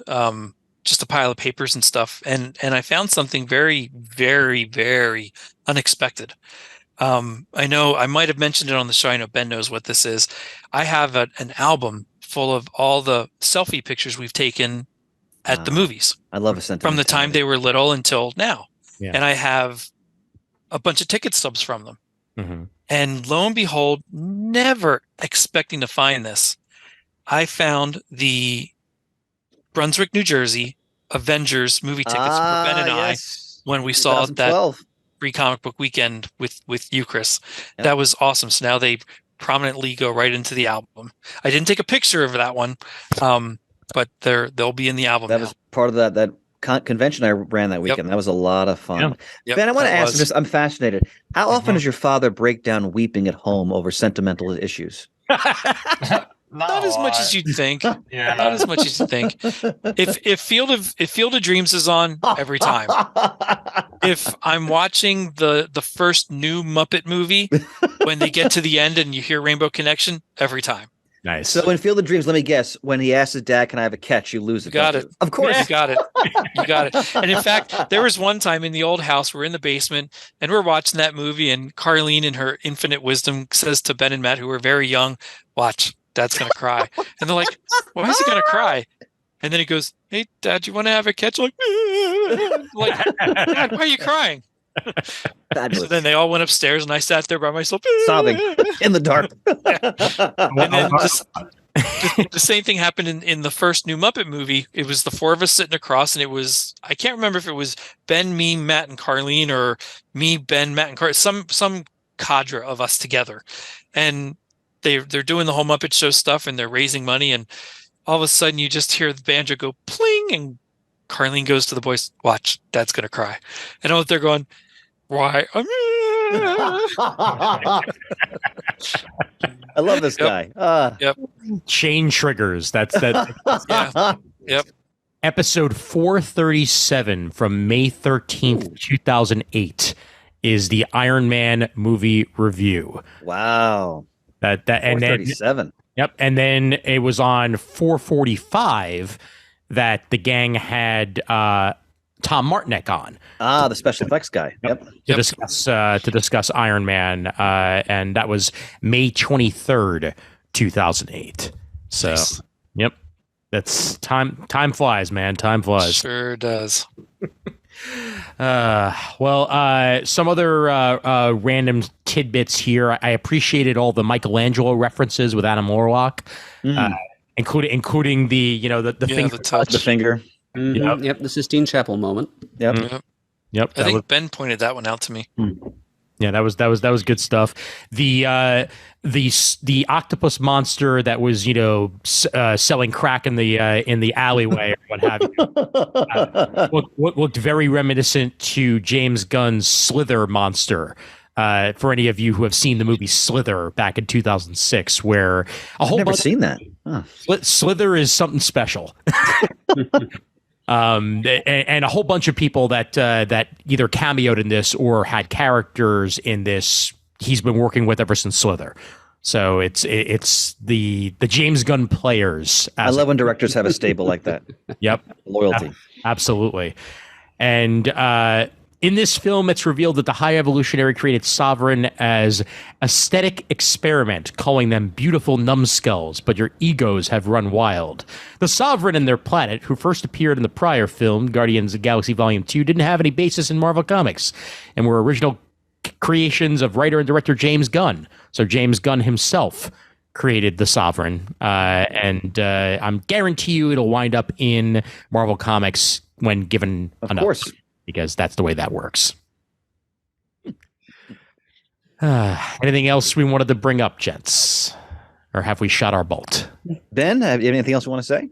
just a pile of papers and stuff, and I found something very, very, very unexpected. I know I might have mentioned it on the show. I know Ben knows what this is. I have an album full of all the selfie pictures we've taken at the movies. I love a sentiment. From the time they were little until now. Yeah. And I have a bunch of ticket stubs from them. Mm-hmm. And lo and behold, never expecting to find this, I found the Brunswick, New Jersey Avengers movie tickets for Ben and I when we saw that free comic book weekend with you, Chris. Yep. That was awesome. So now they prominently go right into the album. I didn't take a picture of that one, but they'll be in the album. That was part of that convention I ran that weekend. That was a lot of fun. Yep, Ben, I want to ask you, I'm fascinated. How often does your father break down weeping at home over sentimental issues? Not as much as you'd think. Not as much as you think. If Field of Dreams is on, every time. If I'm watching the first new Muppet movie, when they get to the end and you hear Rainbow Connection, every time. Nice. So in Field of Dreams, let me guess, when he asks his dad, "Can I have a catch?" You lose it. You got it. Of course. You got it. You got it. And in fact, there was one time in the old house, we're in the basement and we're watching that movie, and Carlene in her infinite wisdom says to Ben and Matt, who were very young, "Watch, Dad's going to cry." And they're like, "Why is he going to cry?" And then he goes, "Hey, Dad, you want to have a catch?" Like, "Dad, why are you crying?" So then they all went upstairs, and I sat there by myself, sobbing in the dark. And then the same thing happened in the first new Muppet movie. It was the four of us sitting across, and it was, I can't remember if it was Ben, me, Matt, and Carlene, or me, Ben, Matt, and Carlene, some cadre of us together. And they're doing the whole Muppet Show stuff, and they're raising money, and all of a sudden you just hear the banjo go pling, and Carlene goes to the boys, "Watch, Dad's gonna cry." And all they're going, "Why?" I love this guy. Yep. Chain triggers. That's that. Yep. Episode 437 from May 13th, 2008 is the Iron Man movie review. Wow. And then 437. Yep. And then it was on 4:45 that the gang had Tom Martinek on. The special effects guy. Yep. To discuss Iron Man, and that was May 23rd, 2008. So, Nice. Yep, that's time. Time flies, man. Time flies. Sure does. Some other random tidbits here. I appreciated all the Michelangelo references with Adam Warlock, including the finger, the finger. Mm-hmm. Yep, the Sistine Chapel moment. Yep. I think Ben pointed that one out to me. Yeah, that was good stuff. The octopus monster that was selling crack in the alleyway or what have you looked very reminiscent to James Gunn's Slither monster. For any of you who have seen the movie Slither back in 2006, where I've never seen that. Slither is something special. And a whole bunch of people that either cameoed in this or had characters in this he's been working with ever since Slither. So it's the James Gunn players. I love when directors have a stable like that. Yep. Loyalty. Absolutely. And in this film, it's revealed that the High Evolutionary created Sovereign as aesthetic experiment, calling them beautiful numbskulls, but your egos have run wild. The Sovereign and their planet, who first appeared in the prior film, Guardians of the Galaxy Volume 2, didn't have any basis in Marvel Comics and were original creations of writer and director James Gunn. So James Gunn himself created the Sovereign, and I'm guarantee you it'll wind up in Marvel Comics when given enough. Of course. Because that's the way that works. Anything else we wanted to bring up, gents? Or have we shot our bolt? Ben, have you anything else you want to say?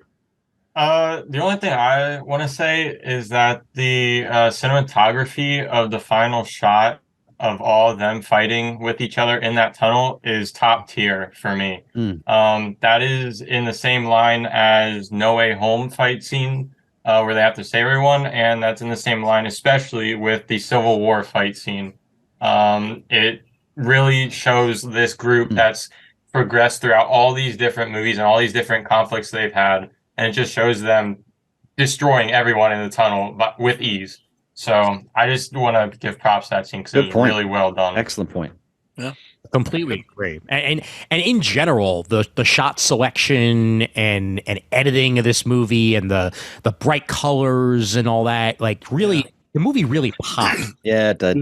The only thing I want to say is that the cinematography of the final shot of all of them fighting with each other in that tunnel is top tier for me. That is in the same line as No Way Home fight scene, where they have to save everyone, and that's in the same line, especially with the Civil War fight scene. It really shows this group that's progressed throughout all these different movies and all these different conflicts they've had, and it just shows them destroying everyone in the tunnel with ease. So I just want to give props to that scene because it was really well done. Excellent point. Yeah. Completely agree. And in general, the shot selection and editing of this movie and the bright colors and all that, like really, the movie really popped. Yeah, it does.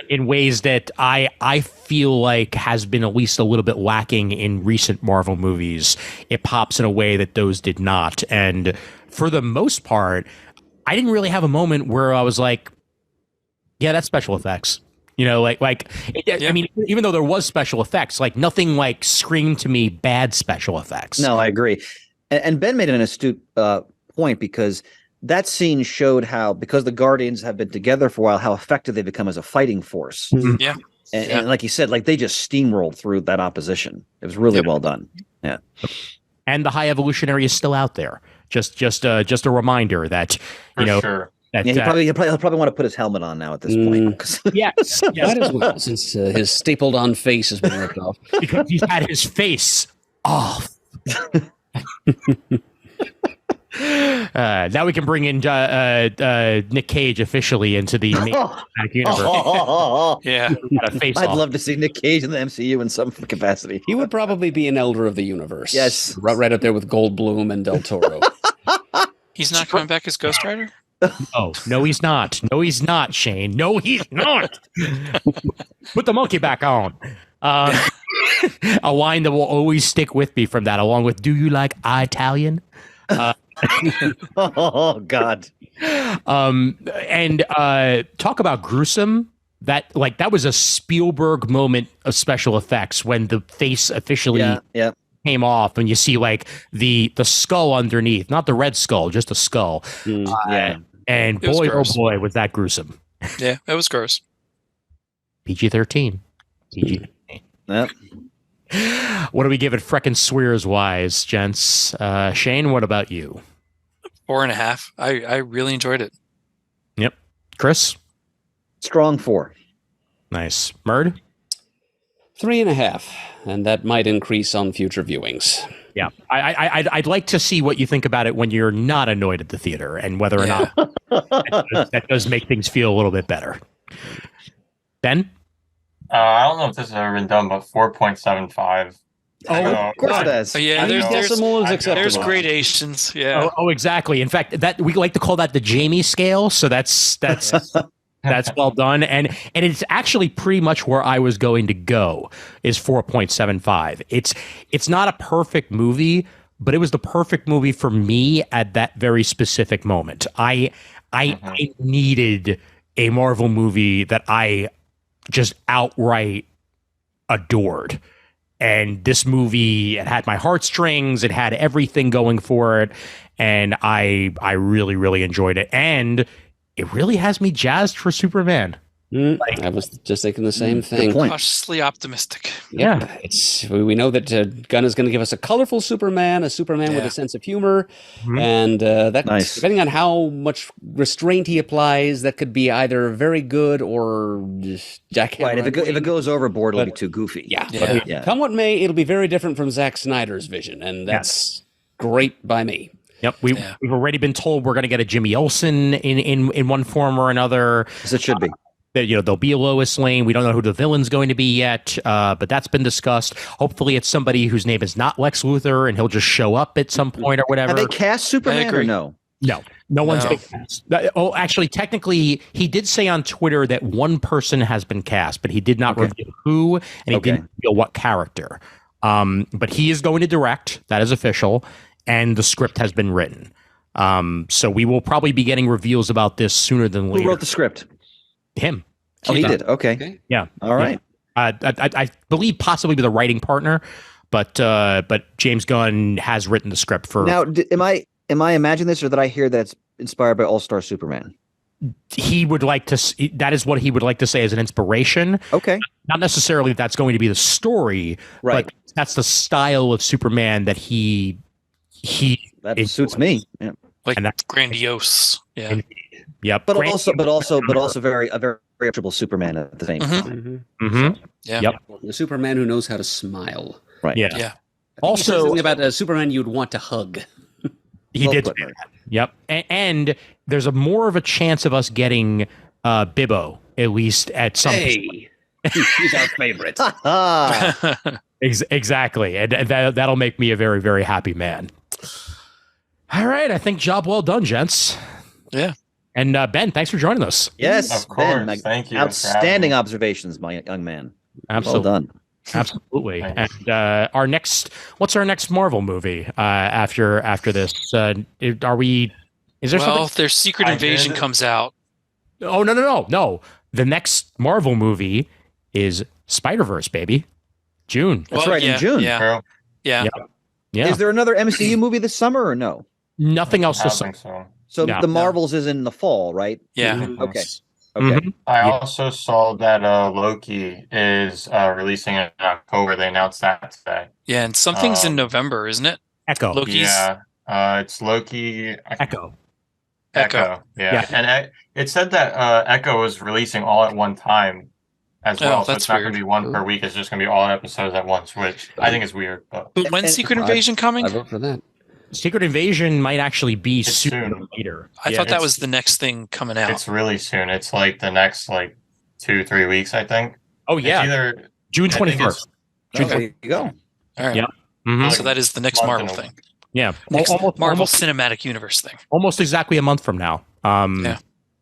In ways that I feel like has been at least a little bit lacking in recent Marvel movies. It pops in a way that those did not. And for the most part, I didn't really have a moment where I was like, yeah, that's special effects. I mean, even though there was special effects, like nothing like screamed to me bad special effects. No, I agree. And Ben made an astute point, because that scene showed how, because the Guardians have been together for a while, how effective they become as a fighting force. Yeah. And like you said, like they just steamrolled through that opposition. It was really well done. Yeah. And the High Evolutionary is still out there. Just a reminder that, Sure. That, he'll probably want to put his helmet on now at this point. Yes. Might as well, since his stapled on face has been ripped off. Because he's had his face off. Now we can bring in Nick Cage officially into the universe. Yeah. I'd love to see Nick Cage in the MCU in some capacity. He would probably be an elder of the universe. Yes. Right up there with Goldblum and Del Toro. He's not coming back as Ghost Rider? No, he's not. No, he's not, Shane. No, he's not. Put the monkey back on. A line that will always stick with me from that, along with "Do you like Italian?" Oh God. And talk about gruesome. That was a Spielberg moment of special effects when the face officially came off, and you see like the skull underneath, not the red skull, just a skull. And boy, oh boy, was that gruesome. Yeah, it was gross. PG-13. Yep. What do we give it freckin' swears wise, gents? Shane, what about you? 4.5. I really enjoyed it. Yep. Chris? Strong 4. Nice. Murd? 3.5, and that might increase on future viewings. Yeah, I'd like to see what you think about it when you're not annoyed at the theater, and whether or not that does make things feel a little bit better. Ben? I don't know if this has ever been done, but 4.75. Oh, of course it has. Yeah, there's gradations. Yeah. Oh, exactly. In fact, that we like to call that the Jamie scale. So that's well done, and it's actually pretty much where I was going to go. Is 4.75. It's not a perfect movie, but it was the perfect movie for me at that very specific moment. I needed a Marvel movie that I just outright adored. And this movie, it had my heartstrings, it had everything going for it, and I really, really enjoyed it. And it really has me jazzed for Superman. I was just thinking the same thing. Cautiously optimistic. Yeah, we know that Gunn is going to give us a colorful Superman, a Superman with a sense of humor, and that depending on how much restraint he applies, that could be either very good or just jackhammer. Right, if it goes overboard, it'll be too goofy. Yeah. Come what may, it'll be very different from Zack Snyder's vision, and that's great by me. Yep, we've already been told we're going to get a Jimmy Olsen in one form or another. As it should be. There'll be a Lois Lane. We don't know who the villain's going to be yet, but that's been discussed. Hopefully, it's somebody whose name is not Lex Luthor, and he'll just show up at some point or whatever. Have they cast Superman or no? No one's been cast. Oh, actually, technically, he did say on Twitter that one person has been cast, but he did not reveal who, and he didn't reveal what character. But he is going to direct. That is official, and the script has been written. So we will probably be getting reveals about this sooner than later. Who wrote the script? Him. Oh, he did. Okay. Yeah. All right. I believe possibly with a writing partner, but James Gunn has written the script for. Now, am I imagining this, or did I hear that it's inspired by All-Star Superman? He would like to. That is what he would like to say as an inspiration. Okay. Not necessarily that's going to be the story, right? But that's the style of Superman that he that suits me. Yeah. Like grandiose. Yeah. Yep. But also very approachable Superman at the same time. Yeah. Yep. The Superman who knows how to smile. Right. Yeah. Also, something about a Superman you'd want to hug. He did. Yep. And there's more of a chance of us getting Bibbo, at least at some point. He's our favorite. Exactly. And that'll make me a very, very happy man. All right. I think job well done, gents. Yeah. And Ben, thanks for joining us. Yes, of course. Ben, thank you. Outstanding observations, my young man. Absolutely. Well done. Absolutely. And what's our next Marvel movie after this? Are we? Is there something? Well, their Secret Invasion comes out. Oh no! The next Marvel movie is Spider-Verse, baby. June. That's right, in June. Yeah. Is there another MCU movie this summer or no? Nothing else this summer. So the Marvels is in the fall, right? Yeah. Okay. I also saw that Loki is releasing in October. They announced that today. Yeah, and something's in November, isn't it? Echo. Loki's. Yeah, it's Loki. Echo. Yeah. And it said that Echo was releasing all at one time as well. So it's not going to be one per week. It's just going to be all episodes at once, which I think is weird. But when's Secret Invasion coming? I vote for that. Secret Invasion might actually be sooner or later. I thought that was the next thing coming out. It's really soon. It's like the next 2-3 weeks, I think. Oh yeah, it's either June 21st. There you go. All right. Yeah. Mm-hmm. So that is the next Marvel thing. Yeah. Marvel Cinematic Universe thing. Almost exactly a month from now.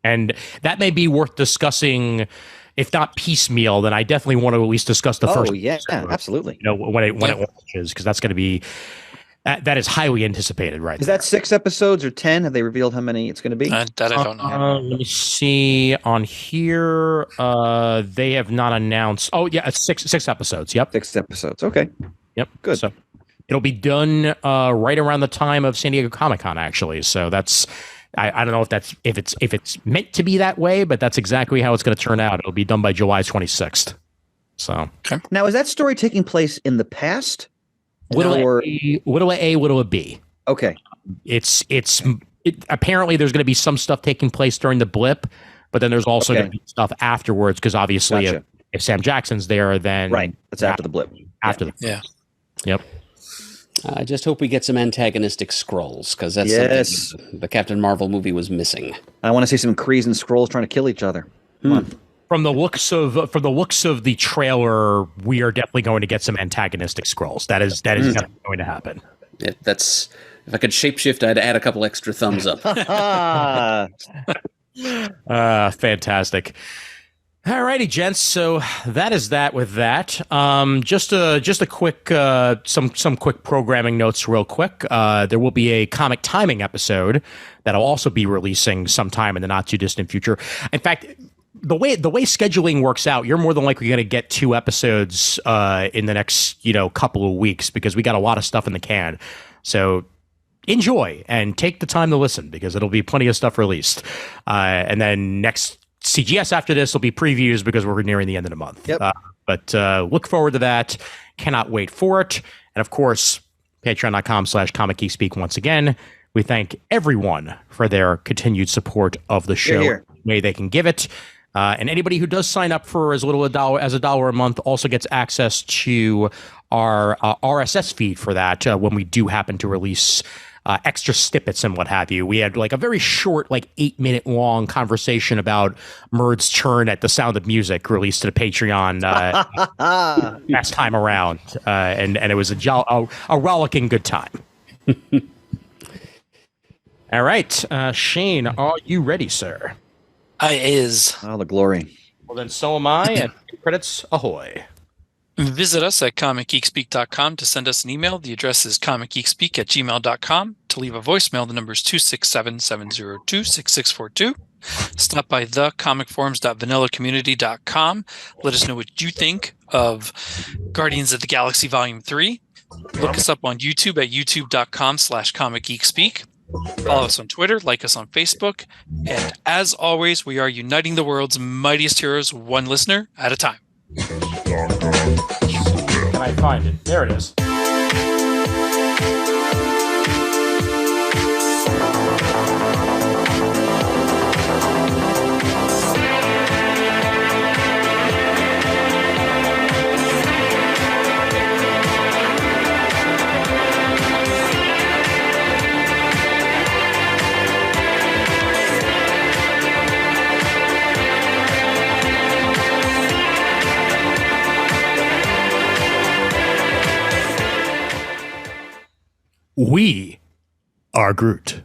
And that may be worth discussing. If not piecemeal, then I definitely want to at least discuss the first. Oh yeah, absolutely. When it launches, because that's going to be. That is highly anticipated, right? Is that 6 episodes or 10? Have they revealed how many it's going to be? That I don't know. Let me see on here. They have not announced. Oh yeah, it's 6 episodes. Yep, 6 episodes. Okay. Yep. Good. So it'll be done right around the time of San Diego Comic-Con, actually. So that's. I don't know if it's meant to be that way, but that's exactly how it's going to turn out. It'll be done by July 26th. So now, is that story taking place in the past? Little A, little B. Okay. It's apparently there's going to be some stuff taking place during the blip, but then there's also going to be stuff afterwards because obviously If Sam Jackson's there, then Right. That's after the blip. After the Yeah. Yep. I just hope we get some antagonistic Skrulls, because that's something the Captain Marvel movie was missing. I want to see some Krees and Skrulls trying to kill each other. Come on. From the looks of the trailer, we are definitely going to get some antagonistic Skrulls. That is definitely going to happen. That's if I could shapeshift, I'd add a couple extra thumbs up. Fantastic. Alrighty, gents. So that is that with that. Just a quick some quick programming notes, real quick. There will be a comic timing episode that'll also be releasing sometime in the not too distant future. In fact, the way scheduling works out, you're more than likely going to get 2 episodes in the next couple of weeks, because we got a lot of stuff in the can. So enjoy and take the time to listen, because it'll be plenty of stuff released. And then next CGS after this will be previews, because we're nearing the end of the month. Yep. But look forward to that. Cannot wait for it. And of course, patreon.com/comicgeekspeak. Once again, we thank everyone for their continued support of the show. Here. Way they can give it. And anybody who does sign up for as little as $1 a month also gets access to our RSS feed for that when we do happen to release extra snippets and what have you. We had like a very short, 8-minute long conversation about Murd's Churn at The Sound of Music, released to the Patreon last time around, and it was a rollicking good time. All right, Shane, are you ready, sir? I is. Oh, the glory. Well, then so am I, and credits ahoy. Visit us at comicgeekspeak.com to send us an email. The address is comicgeekspeak@gmail.com. To leave a voicemail, the number is 267-702-6642. Stop by thecomicforums.vanillacommunity.com. Let us know what you think of Guardians of the Galaxy Volume 3. Look us up on YouTube at youtube.com/comicgeekspeak. Follow us on Twitter, like us on Facebook, and as always, we are uniting the world's mightiest heroes, one listener at a time. Can I find it? There it is. We are Groot.